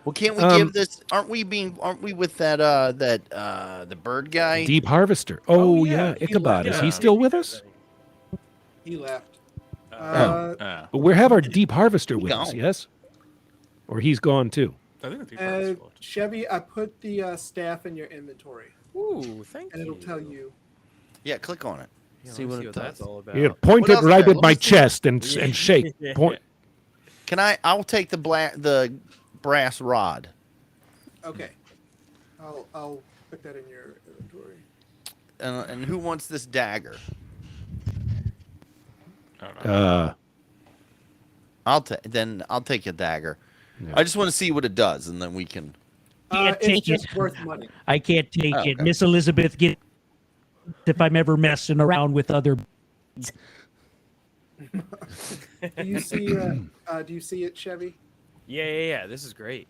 Well, can't we give this? Aren't we with that the bird guy? Deep Harvester. Oh, yeah, Ichabod. Is he still with us? He left. We have our Deep Harvester with gone. us, yes? Or he's gone too. I think the Chevy, I put the staff in your inventory, Ooh, thank and you. it'll tell you. Yeah, click on it. Yeah, See let's what it does. that's all about. Here, point What it else right there? at my Let me see. chest and shake. Yeah. Point. Can I? I'll take the brass rod. Okay. I'll put that in your inventory. And who wants this dagger? I'll take a dagger. Yeah. I just want to see what it does, and then we can. Can't It's take just it. worth money. I can't take Oh, it. okay. Miss Elizabeth, get if I'm ever messing around with other. Do you see? Do you see it, Chevy? Yeah. This is great.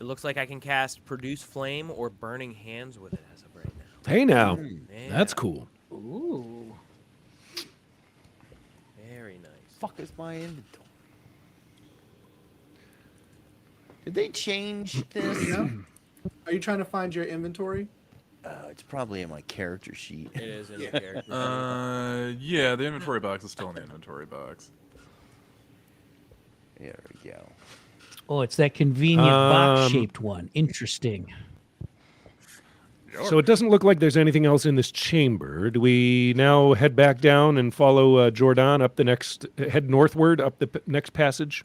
It looks like I can cast Produce Flame or Burning Hands with it as of right now. Hey now, Yeah. that's cool. Ooh. Very nice. Fuck is my inventory? Did they change this? No. Are you trying to find your inventory? It's probably in my character sheet. It is in Yeah. the character. yeah, the inventory box is still in the inventory box. There we go. Oh, it's that convenient box-shaped one. Interesting. So it doesn't look like there's anything else in this chamber. Do we now head back down and follow Jordan up head northward up the next passage?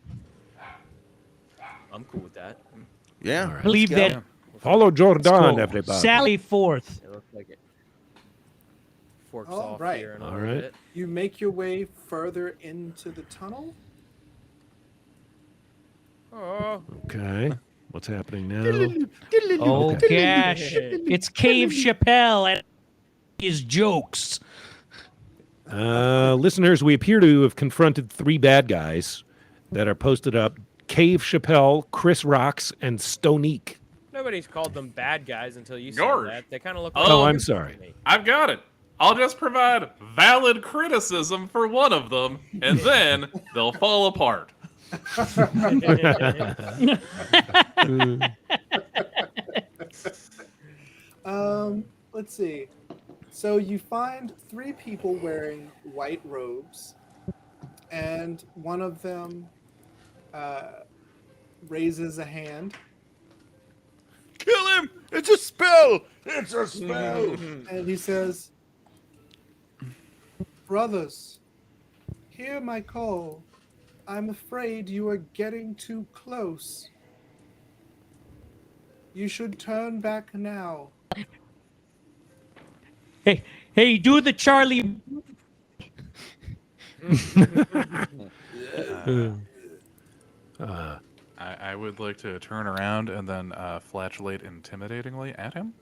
I'm cool with that. Yeah. All right. Believe go. that Follow Jordan, scroll. everybody. Sally forth. It looks like it forks All off right. here and All all right. bit. You make your way further into the tunnel. Oh, Okay. What's happening now? Oh Okay. gosh, it's Cave Chappelle and his jokes. Listeners, we appear to have confronted 3 bad guys that are posted up. Cave Chappelle, Chris Rocks, and Stonique. no Nobody's called them bad guys until you said Gorge. that. They kind of look Oh, like Oh, I'm humans sorry. to me. I've got it. I'll just provide valid criticism for one of them, and then they'll fall apart. Let's see. So you find 3 people wearing white robes, and one of them raises a hand, Kill him! It's a spell! It's a spell! and he says, "Brothers, hear my call. I'm afraid you are getting too close. You should turn back now." Hey, do the Charlie. I would like to turn around and then flatulate intimidatingly at him.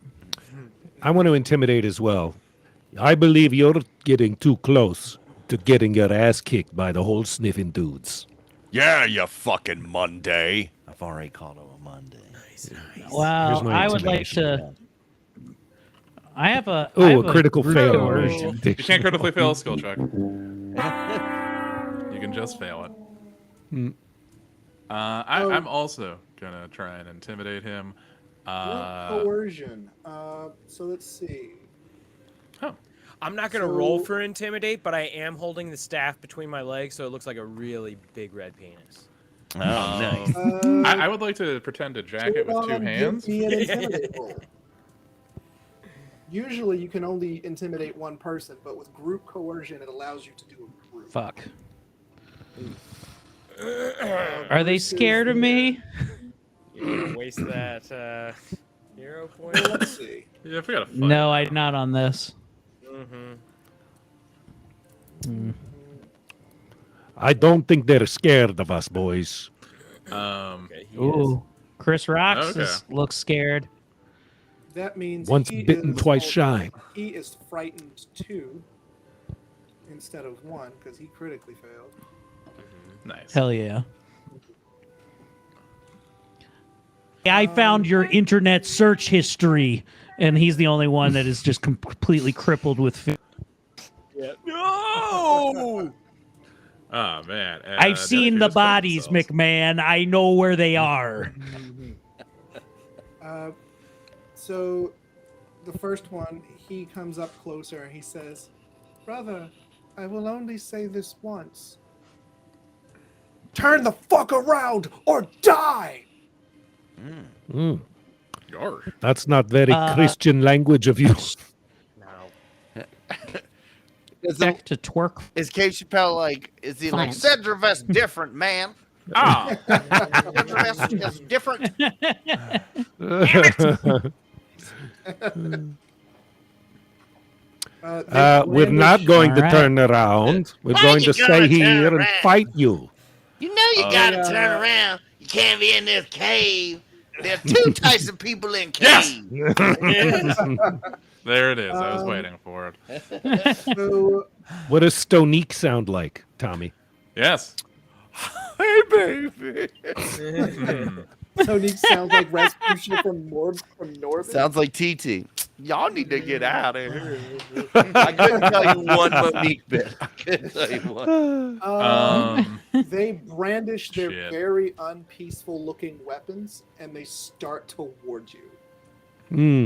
I want to intimidate as well. I believe you're getting too close to getting your ass kicked by the whole sniffing dudes. Yeah, you fucking Monday. I've already called him a Monday. Wow, Here's my I would like intimidation. to. I have a. I Oh, have a critical group fail. coercion. You can't critically fail a skill check. You can just fail it. I'm also gonna try and intimidate him. Coercion. So let's see. I'm not going to roll for intimidate, but I am holding the staff between my legs, so it looks like a really big red penis. Oh, nice. I would like to pretend to jack it with 2 hands. Give me an intimidate roll. Usually you can only intimidate one person, but with group coercion, it allows you to do a group. Fuck. Are they scared of me? You're gonna waste that hero point. Let's see. Yeah, if we got a fight. No, I'm not on this. I don't think they're scared of us, boys. Okay, he is. Ooh, Chris Rocks Okay. looks scared. That means Once he bitten, is twice also- shy. He is frightened 2 instead of 1 because he critically failed. Nice. Hell yeah. I found your internet search history, and he's the only one that is just completely crippled with fear. No! Oh man. I've seen the just killed bodies, themselves. McMahon. I know where they are. So the first one, he comes up closer and he says, "Brother, I will only say this once. Turn the fuck around or die!" Mm, Yarr. that's not very Christian language of you. No. Back to twerk. Is K. Chappelle like? Is he like Thanks. Cedrivest different, man? Ah, Cedrivest is different. We're not going to All right. turn around. We're Why going you to gonna stay turn here and around? fight you. You know you gotta turn around. You can't be in this cave. There are 2 types of people in caves. there it is. I was waiting for it. So What does Stonique sound like, Tommy? Yes. Hey, baby! Sonic sounds like Rasputin from Norbit. Sounds like TT. Y'all need to get out of here. I couldn't tell you one Monique bit. I couldn't tell you one. They brandish their Shit. very unpeaceful looking weapons and they start toward you. Hmm.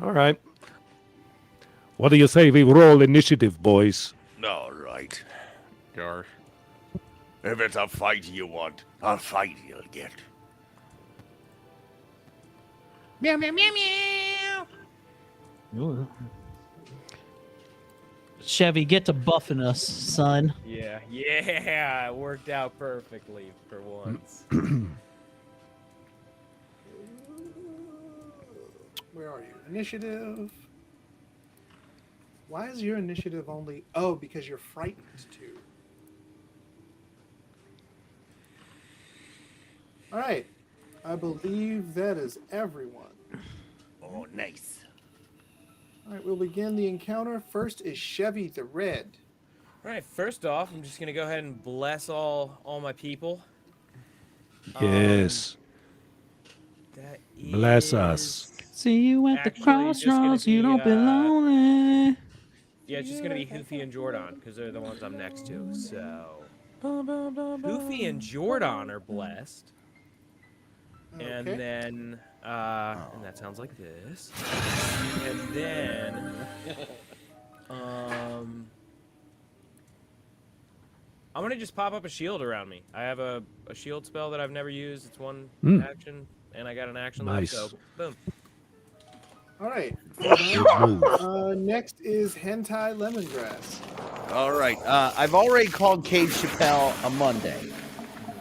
All right. What do you say we roll initiative, boys? All right. Yarr. If it's a fight you want, a fight you'll get. Meow, meow, meow, meow. Chevy, get to buffing us, son. Yeah, it worked out perfectly for once. Where are you? Initiative. Why is your initiative only? Oh, because you're frightened too. All right. I believe that is everyone. Oh, nice. All right, we'll begin the encounter. First is Chevy the Red. All right, first off, I'm just gonna go ahead and bless all my people. Yes. Bless us. See you at the Actually, just gonna crossroads. You be, don't be lonely. Yeah, it's just gonna be Hoofy and Jordan because they're the ones I'm next to. So Hoofy and Jordan are blessed. And Okay. then and that sounds like this. And then I'm gonna just pop up a shield around me. I have a shield spell that I've never used. It's one action, and I got an action Nice. left, so boom. All right. Good move. Next is Hentai Lemongrass. All right. I've already called Cave Chappelle a Monday,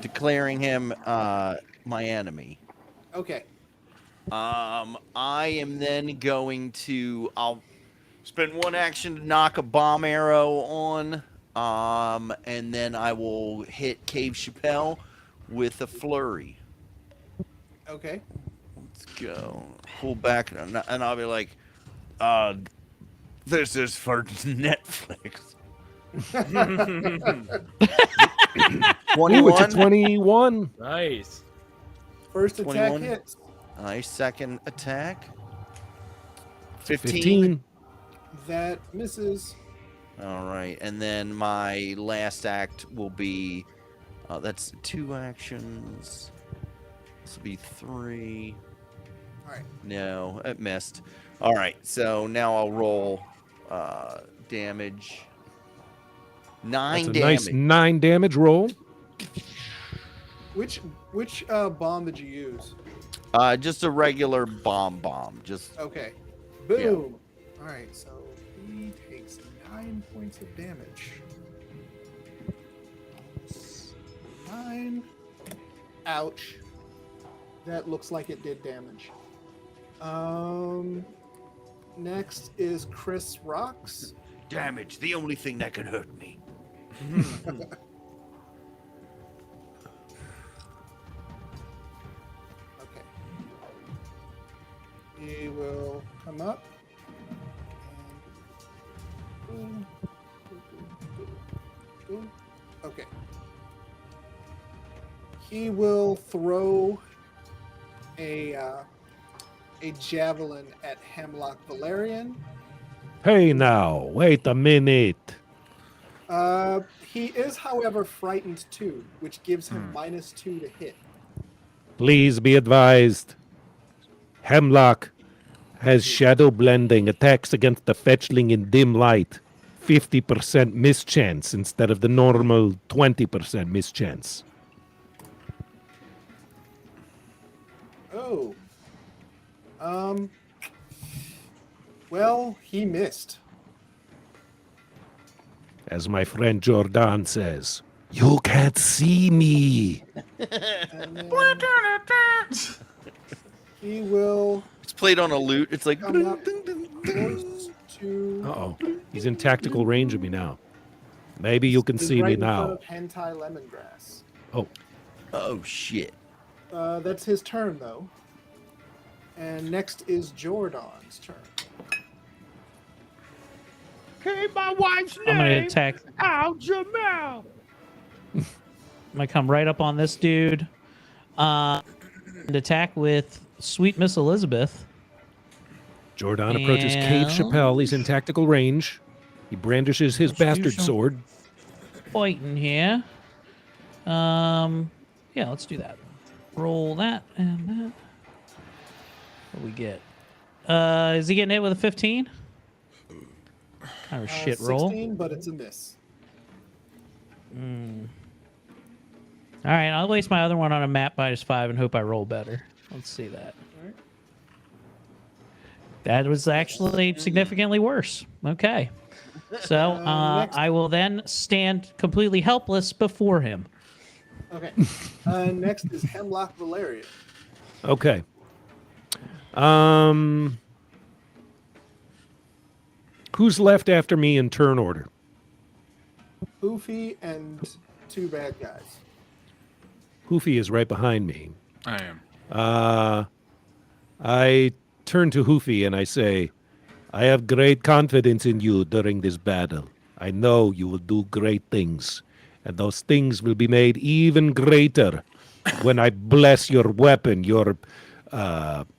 declaring him my enemy. Okay. I am then going to. I'll spend one action to knock a bomb arrow on. And then I will hit Cave Chappelle with a flurry. Okay. Let's go. Pull back, and I'll be like, this is for Netflix. Ooh, it's a 21. Nice. First attack 21. hits. Nice. Second attack. 15. 15. That misses. All right. And then my last act will be, that's 2 actions. This will be 3. All right. No, it missed. All right, so now I'll roll damage. 9 That's a damage. nice 9 damage roll. Which bomb did you use? Just a regular bomb. Just Okay. Boom. All right. So he takes 9 points of damage. 9. Ouch. That looks like it did damage. Next is Chris Rocks. damage. The only thing that can hurt me. Okay. He will come up. And boom. Okay. He will throw a javelin at Hemlock Valerian. Hey now, wait a minute. He is, however, frightened too, which gives him -2 to hit. Please be advised. Hemlock has shadow blending, attacks against the fetchling in dim light. 50% mischance instead of the normal 20% mischance. Oh. Well, he missed. As my friend Jordan says, you can't see me. And then he will It's played on a lute. It's like. come up close to. Uh-oh. He's in tactical range of me now. Maybe you can He's see right me in front now. of Hentai Lemongrass. Oh, Oh shit. That's his turn, though. And next is Jordan's turn. Hey, my wife's I'm gonna attack. Al Jamal. I'm gonna come right up on this dude. And attack with Sweet Miss Elizabeth. Jordan approaches Cave And- Chappelle. He's in tactical range. He brandishes his Let's do bastard some- sword. Fighting here. Yeah, let's do that. Roll that and that. What do we get? Is he getting hit with a 15? Kind of a shit 16, roll. but it's a miss. All right, I'll waste my other one on a map -5 and hope I roll better. Let's see that. Alright. That was actually significantly worse. Okay. So Next. I will then stand completely helpless before him. Okay. Next is Hemlock Valerian. Okay. Who's left after me in turn order? Hoofy and 2 bad guys. Hoofy is right behind me. I am. I turn to Hoofy and I say, I have great confidence in you during this battle. I know you will do great things, and those things will be made even greater when I bless your weapon, your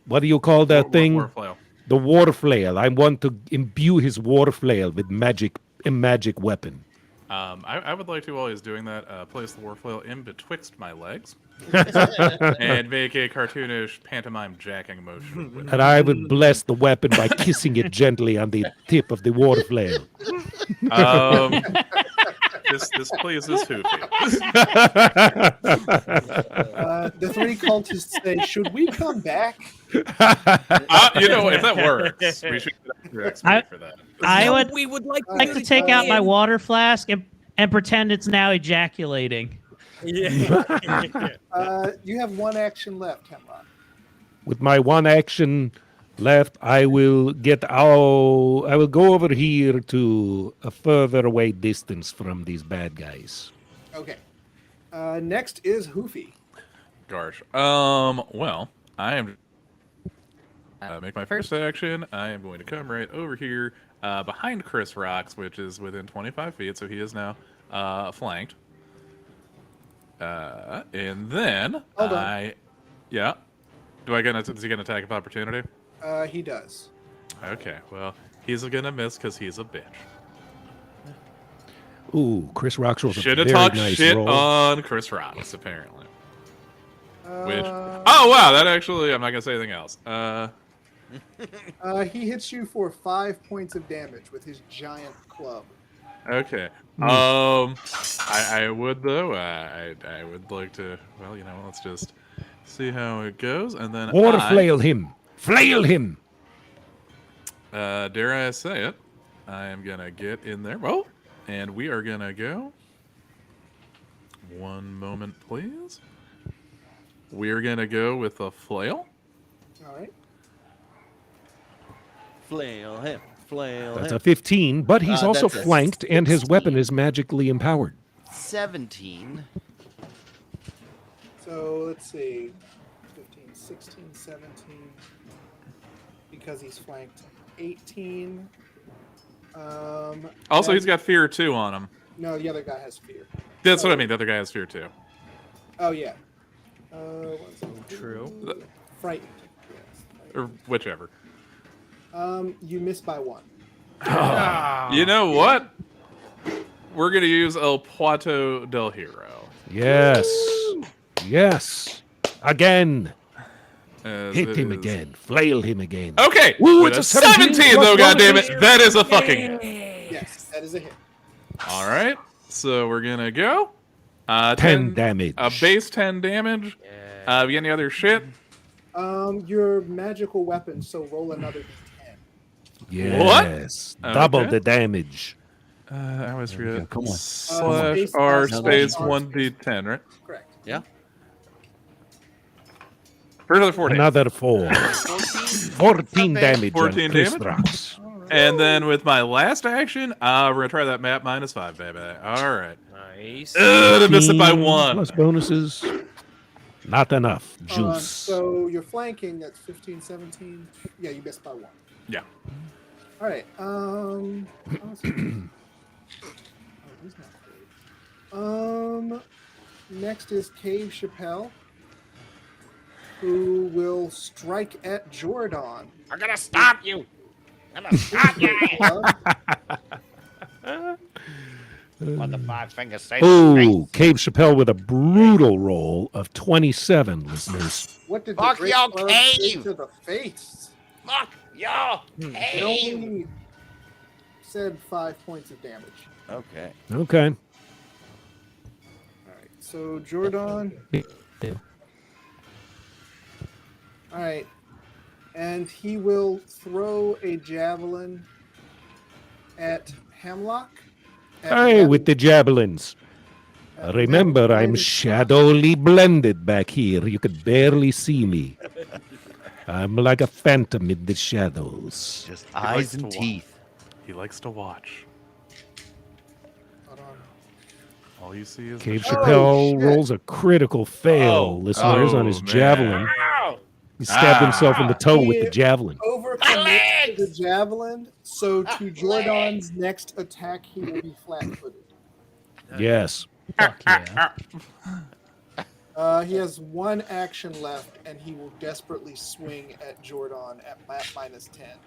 what do you call that thing? War flail. The war flail. I want to imbue his war flail with a magic weapon. I would like to, while he's doing that, place the war flail in betwixt my legs and make a cartoonish pantomime jacking motion with it. And I would bless the weapon by kissing it gently on the tip of the war flail. This pleases Hoopy. The three cultists say, "Should we come back?" You know, if that works, we should get extra XP for that. I would We would like to take out my water flask and pretend it's now ejaculating. Yeah. You have one action left, Hemlock. With my one action left, I will go over here to a further away distance from these bad guys. Okay. Next is Hoofy. Gosh. Well, I am. Make my first action. I am going to come right over here behind Chris Rocks, which is within 25 feet, so he is now flanked. And then Hold on. Yeah. Is he gonna attack of opportunity? He does. Okay. Well, he's gonna miss because he's a bitch. Ooh, Chris Rocks rolls a Should have very talked nice shit roll. on Chris Rocks, apparently. Oh wow, that actually, I'm not gonna say anything else. He hits you for 5 points of damage with his giant club. Okay. I would though. I would like to. Well, let's just see how it goes, and then Or flail him. Flail him. Dare I say it? I am gonna get in there. Well, and we are gonna go. One moment, please. We are gonna go with a flail. All right. Flail him. Flail That's him. a 15, but he's also That's a flanked, and his 16. weapon is magically empowered. 17. So let's see. 15, 16, 17. Because he's flanked. 18. Also, and- he's got fear 2 on him. No, the other guy has fear. That's what I mean. The other guy has fear 2. Oh, yeah. What is it? True. Frightened. Yes. Or whichever. You missed by 1. You know what? We're gonna use El Puerto del Hero. Yes. Yes. Again. as Hit it him is- again. Flail him again. Okay, Ooh, with it's a a 17 17 plus though, one. goddammit, that is a fucking hit. Yes, that is a hit. All right, so we're gonna go. 10 damage. A base 10 damage. You got any other shit? Your magical weapon, so roll another d10. Yes. Double Okay. the damage. I always forget. Come on. Slash Space R R space slash R 1d10, right? Correct. Yeah. For another 14. Another 4. 14 damage 14 on Chris damage? Rocks. And then with my last action, we're gonna try that map -5, baby. All right. Nice. I missed it by 15 1. Plus bonuses. Not enough. Juice. So you're flanking, that's 15, 17. Yeah, you missed by 1. Yeah. All right. Awesome. Oh, he's not great. Next is Cave Chappelle, who will strike at Jordan. I'm gonna stop you. I'm gonna stop you. What the 5 fingers say? Oh, Cave Chappelle with a brutal roll of 27, listeners. What did Fuck the great your club say cave! to the face? Fuck your It cave. only said 5 points of damage. Okay. Okay. All right. So Jordan. All right. And he will throw a javelin at Hemlock. Hey, with the javelins. Remember, I'm shadowly blended back here. You could barely see me. I'm like a phantom in the shadows. Just likes eyes to and watch. teeth. He likes to watch. Hold on. All you see is Cave the Chappelle shit. rolls a critical fail, listeners, on his man. javelin. Ow! He stabbed himself in the toe with the javelin. Overcommit to the javelin, so to Jordan's next attack, he will be flat-footed. Yes. Fuck yeah. He has one action left, and he will desperately swing at Jordan at -10.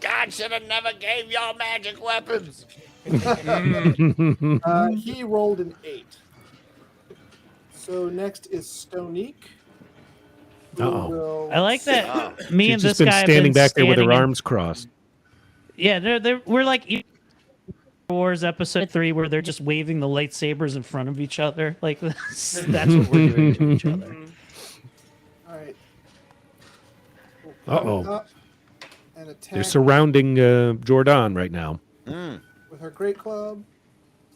God should have never gave y'all magic weapons. He rolled an 8. So next is Stonique. who Uh-oh. will- I like that. Me She's and just this been guy have standing been back there with her standing in- arms crossed. Yeah, we're like Star Wars Episode 3, where they're just waving the lightsabers in front of each other. Like that's what we're doing to each other. All right. We'll Uh-oh. come up and attack They're surrounding Jordan right now. with her great club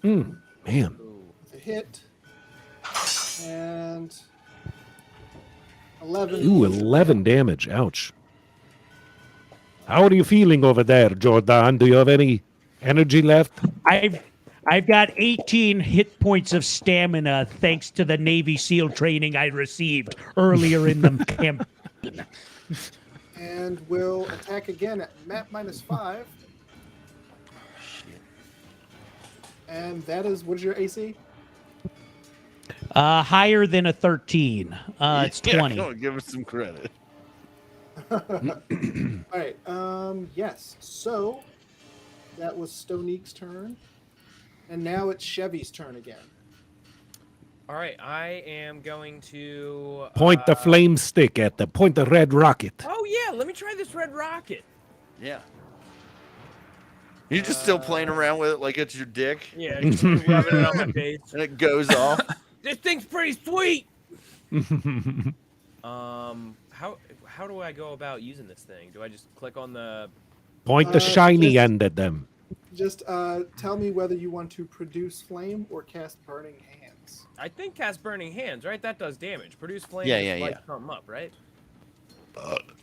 Man. with a hit and 11. Ooh, 11 damage. Ouch. How are you feeling over there, Jordan? Do you have any energy left? I've got 18 hit points of stamina thanks to the Navy SEAL training I received earlier in the campaign. And will attack again at map -5. And that is, what is your AC? Higher than a 13. It's 20. Yeah, give us some credit. All right. Yes. So that was Stonique's turn, and now it's Chevy's turn again. All right, I am going to Point the flame stick at them. Point the red rocket. Oh yeah, let me try this red rocket. Yeah. You're just still playing around with it like it's your dick, Yeah, just rubbing it on my face. and it goes off. This thing's pretty sweet. How do I go about using this thing? Do I just click on the? Point the shiny just- end at them. Just tell me whether you want to produce flame or cast burning hands. I think cast burning hands, right? That does damage. Produce flame. Yeah, just yeah, light yeah. something up, right?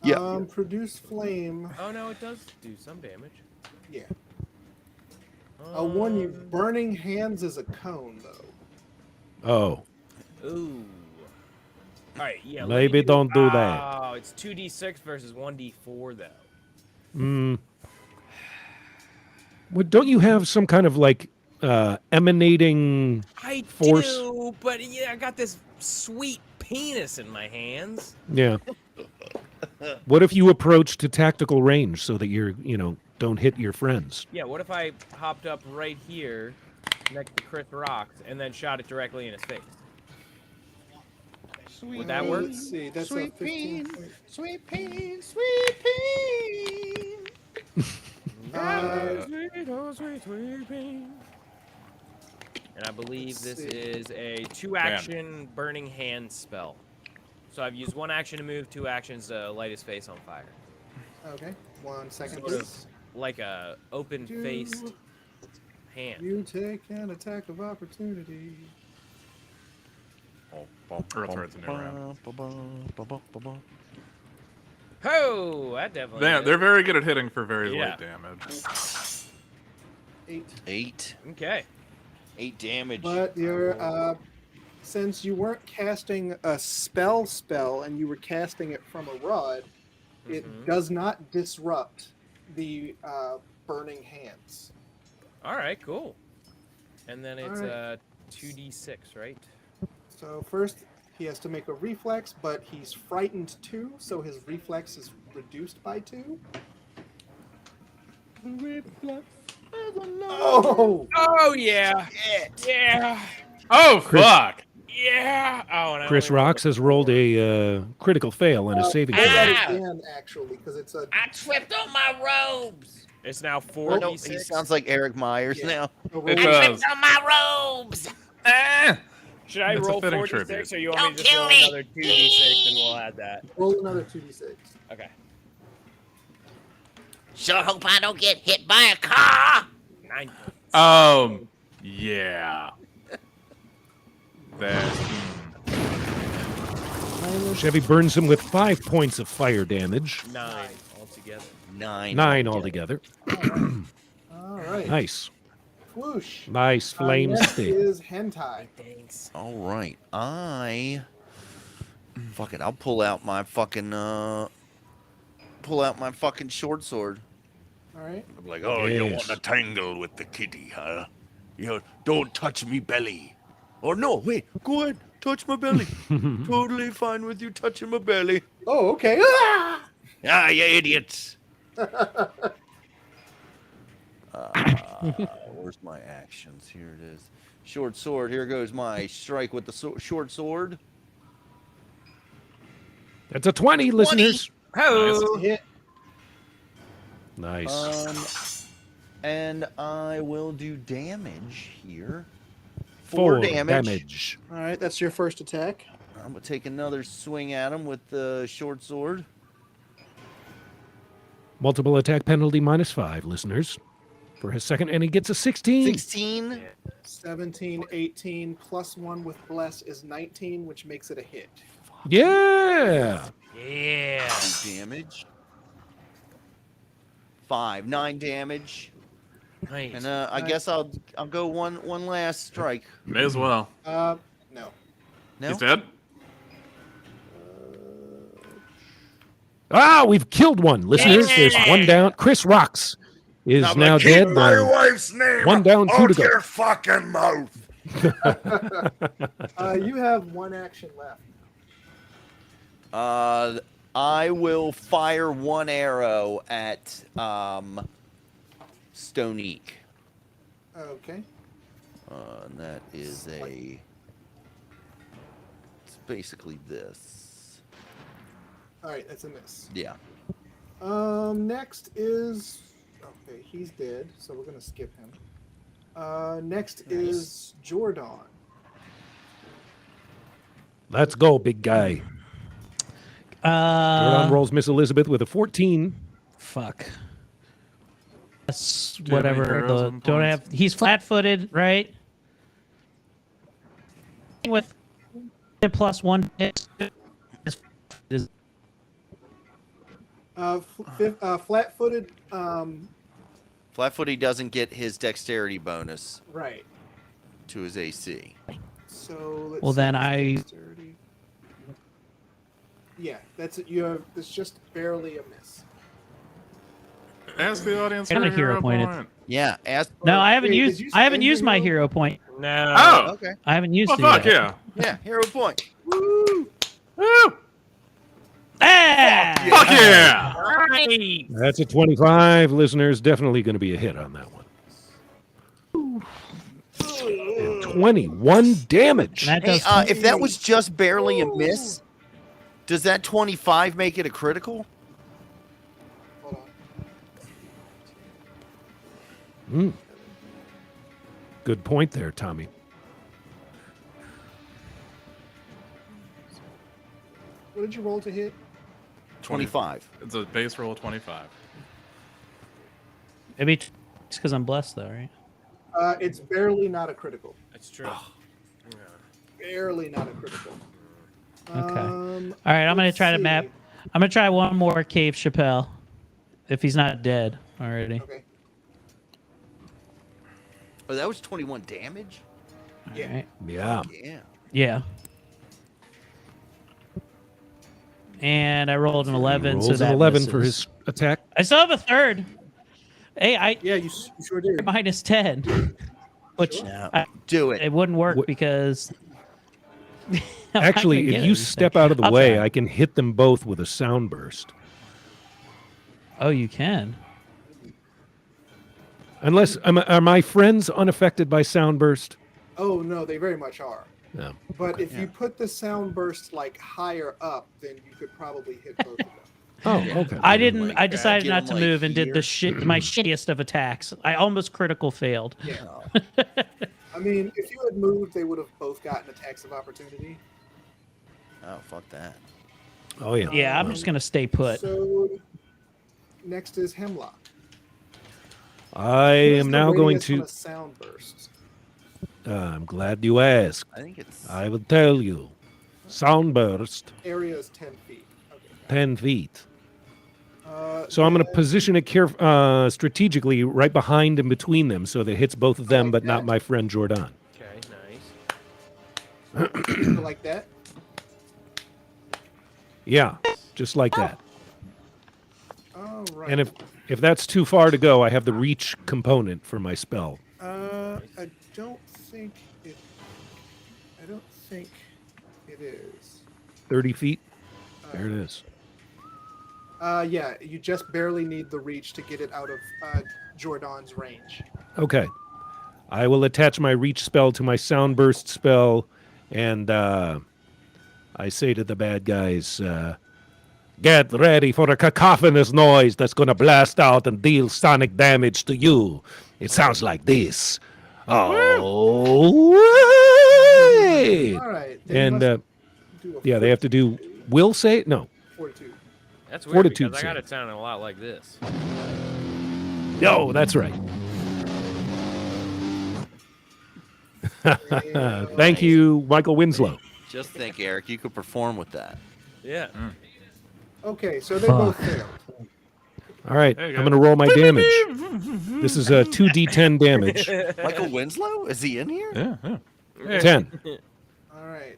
Yeah. Produce flame. Oh no, it does do some damage. Yeah. I'll warn you. Burning hands is a cone, though. Oh. Ooh. All right, yeah. let Maybe me don't do that. Oh, it's 2d6 versus 1d4 though. Well, don't you have some kind of like emanating I force? do, but yeah, I got this sweet penis in my hands. Yeah. What if you approach to tactical range so that don't hit your friends? Yeah, what if I hopped up right here next to Chris Rocks and then shot it directly in his face? Would that work? Let's see. That's a 15. Sweet pain, sweet pain. Sweet pain. And I believe this see. is a 2-action burning hand spell. So I've used 1 action to move, 2 actions to light his face on fire. Okay. 1 second, Sort of please. like a open-faced hand. You take an attack of opportunity. Earthwords a new round. Oh, that definitely. They're very good at hitting for very Yeah. light damage. 8. 8. Okay. 8 damage. But you're since you weren't casting a spell and you were casting it from a rod, it does not disrupt the burning hands. All right, cool. And then it's Alright. 2d6, right? So first he has to make a reflex, but he's frightened 2, so his reflex is reduced by 2. Oh! Oh yeah. Yeah. Oh fuck! Yeah. Oh, and I Chris only rolled Rocks has rolled a critical fail on his saving I throw. got it again, actually, because it's a. I tripped on my robes. It's now Oh, no, 4d6. he sounds like Eric Myers Yeah. now. It I does. tripped on my robes. Should I It's a roll fitting 4d6 tribute. or you want me to Don't just roll kill me. another 2d6 and we'll add that? Roll another 2d6. Okay. Sure hope I don't get hit by a car. 9. Yeah. That. Chevy burns him with 5 points of fire damage. 9 altogether. 9. 9 altogether. All right. Nice. Whoosh. Nice flame Next stick. is hentai. Thanks. All right. Fuck it. I'll pull out my fucking short sword. All right. I'm like, oh, you Yes. want to tangle with the kitty, huh? You don't touch me belly. Or no, wait, go ahead. Touch my belly. Totally fine with you touching my belly. Oh, okay. Ah! Ah, you idiots. Where's my actions? Here it is. Short sword. Here goes my strike with the short sword. That's a 20, listeners. Oh, Hit. Nice. And I will do damage here. 4 damage. All right, that's your first attack. I'm gonna take another swing at him with the short sword. Multiple attack penalty -5, listeners. For his second, and he gets a 16. 16. 17, 18, plus 1 with bless is 19, which makes it a hit. Yeah. yeah. Do damage. 5, 9 damage. Nice. And I guess I'll go one last strike. May as well. No. No. He's dead. Ah, we've killed one, listeners. There's one down. Chris Rocks is now keep dead. my wife's name One down, 2 out to go. your fucking mouth. You have one action left. I will fire one arrow at Stonique. Okay. And that is it's basically this. All right, that's a miss. Yeah. Next is okay. He's dead, so we're gonna skip him. Next is Jordan. Let's go, big guy. Jordan rolls Miss Elizabeth with a 14. Fuck. That's Do you have any whatever. heroes and Don't points? have. He's flat-footed, right? With +1. Is Flat-footed. Flatfoot, he doesn't get his dexterity bonus Right. to his AC. So let's Well, see, then I- dexterity. Yeah, that's it. You have. It's just barely a miss. Ask the audience I got for a hero point. point. Yeah. Ask. No, I haven't Wait, used. did you I haven't spend used your my hero? hero point. No. Oh. Okay. I haven't used Oh, it fuck yet. yeah. Yeah. Hero point. Woo. Ah! Fuck yeah. Right. That's a 25, listeners. Definitely going to be a hit on that one. And 21 damage. That Hey, does if that was just barely a miss, does that 25 make it a critical? Hold on. Good point there, Tommy. What did you roll to hit? 25. It's a base roll of 25. Maybe it's because I'm blessed, though, right? It's barely not a critical. That's true. Barely not a critical. Okay. All right, I'm gonna let's try to see. map. I'm gonna try one more Cave Chappelle, if he's not dead already. Okay. Oh, that was 21 damage? All Yeah. right. Yeah. Yeah. Yeah. And I rolled an 11, Rolls so an that 11 for misses. his attack. I still have a third. Hey, I Yeah, you sure did. minus 10, which Yeah. Do it. it wouldn't work Wh- because. I'm not Actually, gonna if get you anything. step out of the I'll way, try. I can hit them both with a sound burst. Oh, you can. Unless, are my friends unaffected by sound burst? Oh no, they very much are. No. But if you put the sound burst like higher up, then you could probably hit both of them. Oh, okay. I didn't. like I that. decided Get not him, to like, move and did here. the shit. My shittiest of attacks. I almost critical failed. Yeah. I mean, if you had moved, they would have both gotten attacks of opportunity. Oh, fuck that. Oh, yeah. Yeah, I'm just gonna stay put. So next is Hemlock. I Who's am the now going radius on to. a sound burst. I'm glad you asked. I think it's. I will tell you. Sound burst, Area is 10 feet. Okay. 10 feet. So I'm going to then- position it strategically right behind and between them so that it hits both of them, like but not that. my friend Jordan. Okay, nice. like that. Yeah, just like that. All right. And if that's too far to go, I have the reach component for my spell. I don't think it. I don't think It is. 30 feet. There it is. Yeah, you just barely need the reach to get it out of Jordan's range. Okay. I will attach my reach spell to my sound burst spell, and I say to the bad guys, get ready for a cacophonous noise that's going to blast out and deal sonic damage to you. It sounds like this. Oh, right. All right. And yeah, they have to do will save. No, Fortitude. That's weird Fortitude because I got save. it sounding a lot like this. no, that's right. Thank you, Michael Winslow. Just think, Eric, you could perform with that. Yeah. Okay, so they both failed. All right, There you I'm go. going to roll my damage. This is a 2d10 damage. Michael Winslow? Is he in here? Yeah, yeah. 10. All right.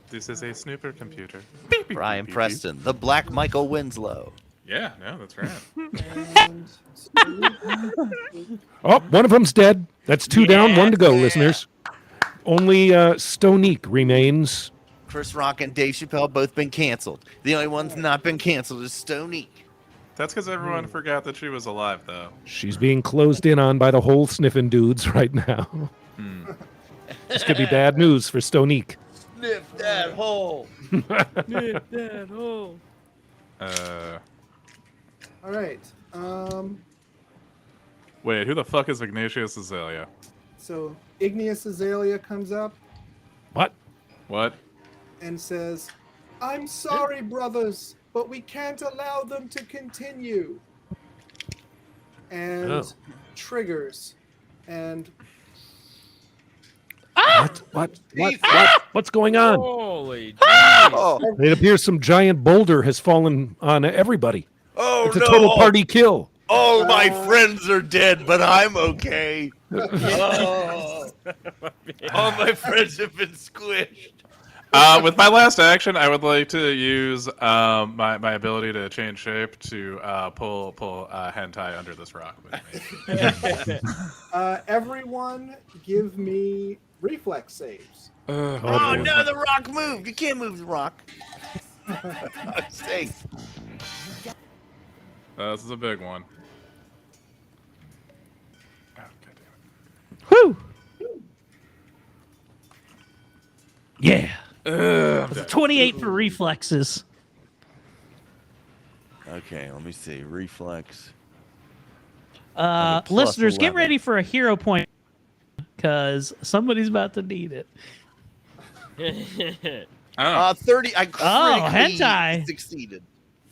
This is a snooper computer. Brian Preston, the Black Michael Winslow. Yeah, no, that's right. And Oh, one of them's dead. That's 2 down, 1 to go, listeners. Only Stonique remains. Chris Rock and Dave Chappelle both been canceled. The only one's not been canceled is Stonique. That's because everyone forgot that she was alive, though. She's being closed in on by the whole sniffing dudes right now. This could be bad news for Stonique. Sniff that hole. all right. Wait, who the fuck is Ignatius Azalea? So Igneous Azalea comes up What? What? and says, "I'm sorry, brothers, but we can't allow them to continue." And Oh. triggers. And What? What's going on? Holy Oh, It appears some giant boulder has fallen on everybody. Oh It's a no! total party kill. All my friends are dead, but I'm okay. Oh. All my friends have been squished. With my last action, I would like to use my ability to change shape to pull hentai under this rock with me. everyone give me reflex saves. oh no, the rock moved. You can't move the rock. I'm safe. This is a big one. Oh, Whew. Yeah. goddamn. 28 for reflexes. Okay, let me see. Reflex. a plus Listeners, get 11. ready for a hero point because somebody's about to need it. Oh, 30. I critically hentai. succeeded.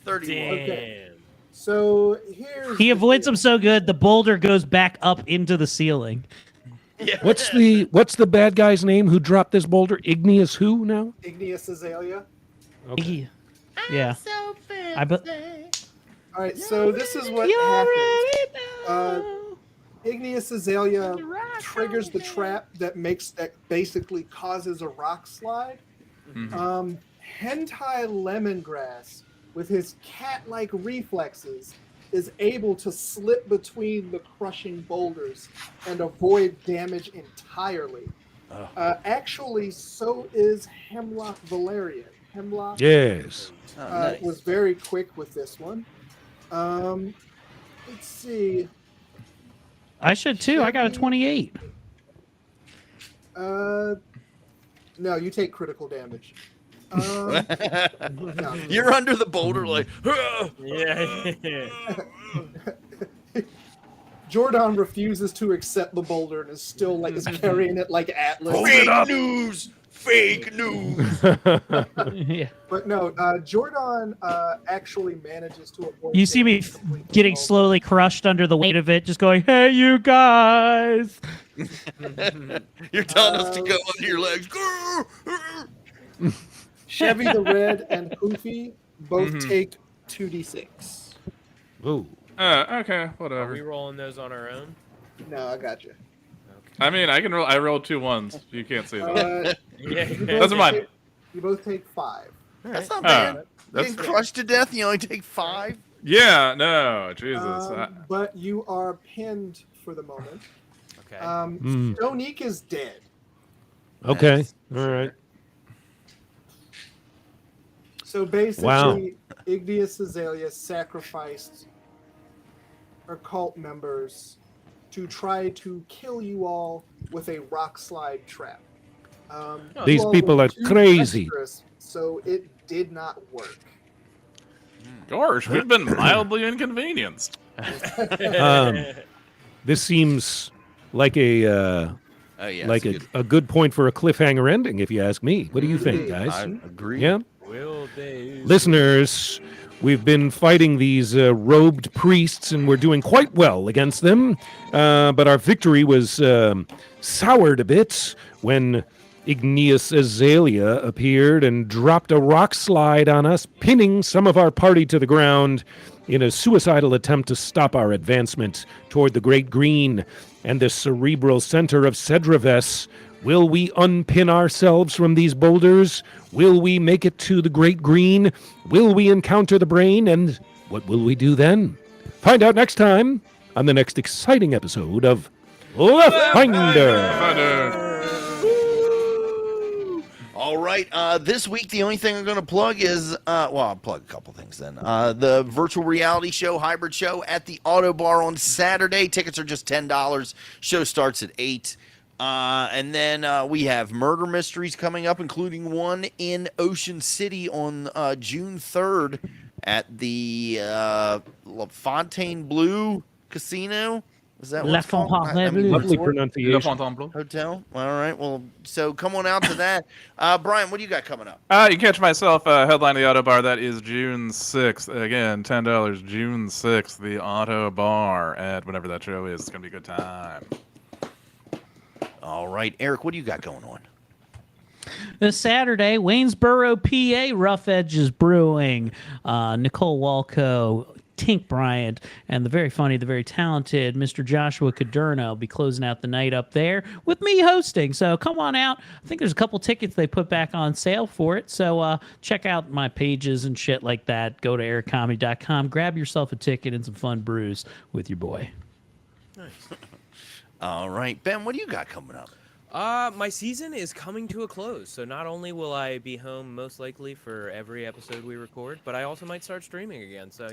31. Damn. Okay. So here's He the avoids deal. them so good, the boulder goes back up into the ceiling. What's the bad guy's name who dropped this boulder? Igneous who now? Igneous Azalea. Yeah. I bet. All right, so this is what happens. Igneous Azalea triggers the trap that basically causes a rock slide. Hentai Lemongrass, with his cat-like reflexes, is able to slip between the crushing boulders and avoid damage entirely. Actually, so is Hemlock Valerian. Hemlock Yes. Nice. was very quick with this one. Let's see. I should too. I got a 28. No, you take critical damage. No. You're under the boulder like, Yeah. Jordan refuses to accept the boulder and is still is carrying it like Atlas. Fake news! Fake news! Yeah. But no, Jordan actually manages to avoid. You see me damage completely. getting slowly crushed under the weight of it, just going, "Hey, you guys!" you're telling us to go under your legs. Chevy the Red and Hoofy both take 2d6. Ooh. okay, Are whatever. we rolling those on our own? No, I got you. I mean, I can roll. I rolled 2 1s. You can't say that. Yeah. Those are mine. You both take 5. That's not bad. That's Getting crushed to death, you only take 5. yeah. No, Jesus. But you are pinned for the moment. Okay. Stonique is dead. Okay. All right. So basically, Igneous Azalea sacrificed her cult members to try to kill you all with a rock slide trap. These You all people were are too crazy. dexterous, so it did not work. Gosh, we've been mildly inconvenienced. This seems like a Oh yeah, like it's a good point for a cliffhanger ending, if you ask me. What do you think, Indeed. guys? I agree. Yeah, Will they? listeners, we've been fighting these robed priests, and we're doing quite well against them. But our victory was soured a bit when Igneous Azalea appeared and dropped a rock slide on us, pinning some of our party to the ground in a suicidal attempt to stop our advancement toward the Great Green and the cerebral center of Cedraves. Will we unpin ourselves from these boulders? Will we make it to the Great Green? Will we encounter the brain? And what will we do then? Find out next time on the next exciting episode of Laughfinder. All right. This week, the only thing I'm going to plug is, I'll plug a couple things then. The virtual reality show, hybrid show at the Auto Bar on Saturday. Tickets are just $10. Show starts at 8. And then we have murder mysteries coming up, including one in Ocean City on June 3rd at the Fontainebleau Casino. Is that what it's called? Lovely pronunciation. Le Fontainebleau. Hotel. All right. Well, so come on out to that. Brian, what do you got coming up? You can catch myself headline the Auto Bar. That is June 6th. Again, $10. June 6th, the Auto Bar at whatever that show is. It's gonna be a good time. All right, Eric, what do you got going on? This Saturday, Waynesboro, PA, Rough Edges Brewing, Nicole Walco, Tink Bryant, and the very funny, the very talented Mr. Joshua Caderna will be closing out the night up there with me hosting. So come on out. I think there's a couple tickets they put back on sale for it. So check out my pages and shit like that. Go to aircomedy.com. Grab yourself a ticket and some fun brews with your boy. Nice. All right, Ben, what do you got coming up? My season is coming to a close, so not only will I be home most likely for every episode we record, but I also might start streaming again. So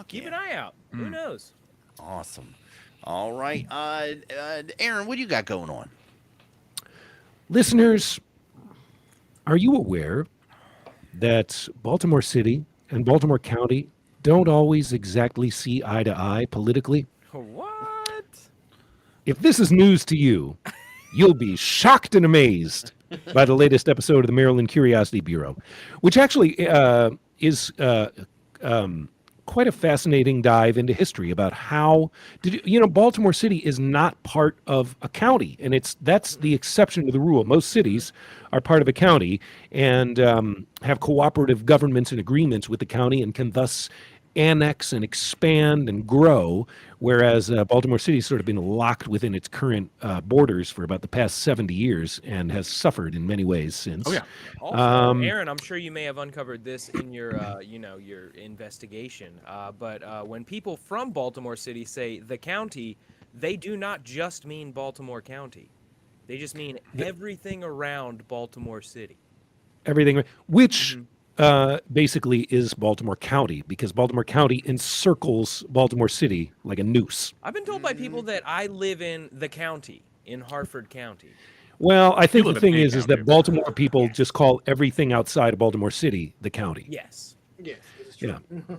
keep an eye out. Who knows? Awesome. All right, Aaron, what do you got going on? Listeners, are you aware that Baltimore City and Baltimore County don't always exactly see eye to eye politically? What? If this is news to you, you'll be shocked and amazed by the latest episode of the Maryland Curiosity Bureau, which actually is quite a fascinating dive into history about how Baltimore City is not part of a county, and that's the exception to the rule. Most cities are part of a county and have cooperative governments and agreements with the county and can thus annex and expand and grow, whereas Baltimore City has sort of been locked within its current borders for about the past 70 years and has suffered in many ways since. Oh, yeah. Also, Aaron, I'm sure you may have uncovered this in your, your investigation. But when people from Baltimore City say the county, they do not just mean Baltimore County. They just mean everything around Baltimore City. Everything, which basically is Baltimore County, because Baltimore County encircles Baltimore City like a noose. I've been told by people that I live in the county, in Harford County. Well, I think You the live in thing a is county. that Baltimore people just call everything outside of Baltimore City the county. Yes. Yes, it is true. Yeah.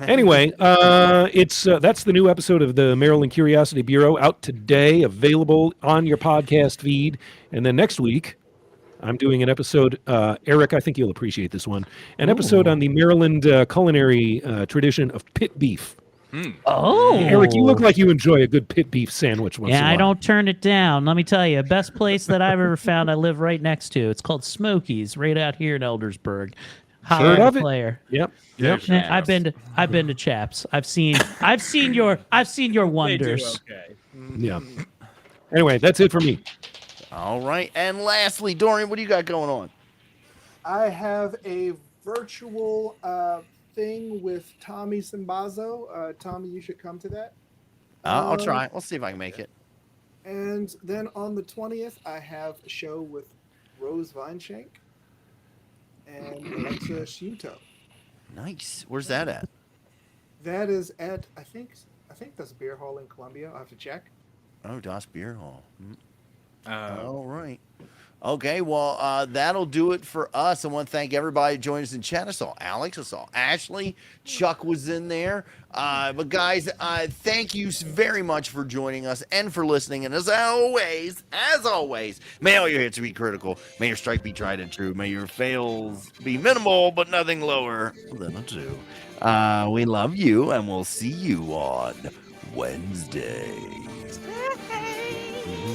Anyway, that's the new episode of the Maryland Curiosity Bureau, out today, available on your podcast feed. And then next week, I'm doing an episode, Eric, I think you'll appreciate this one, an episode on the Maryland culinary tradition of pit beef. Oh, Eric, you look like you enjoy a good pit beef sandwich once in a yeah, while. I don't turn it down. Let me tell you, best place that I've ever found. I live right next to. It's called Smokies, right out here in Eldersburg. Heard Holler of it? player. Yep. Yeah, Yep. sure. Yeah, I've been to Chaps. I've seen your They do wonders. okay. Yeah. Anyway, that's it for me. All right, and lastly, Dorian, what do you got going on? I have a virtual thing with Tommy Simbazo. Tommy, you should come to that. I'll try. We'll see if I can make it. And then on the 20th, I have a show with Rose Vineshank. and Alexa Shinto. Nice. Where's that at? That is at I think that's a beer hall in Columbia. I'll have to check. Oh, Das Beer Hall. Uh, All right. Okay, well, that'll do it for us. I want to thank everybody who joined us in chat. I saw Alex, I saw Ashley, Chuck was in there. But guys, thank you very much for joining us and for listening. And as always, may all your hits be critical. May your strike be tried and true. May your fails be minimal, but nothing lower than a 2. We love you, and we'll see you on Wednesday.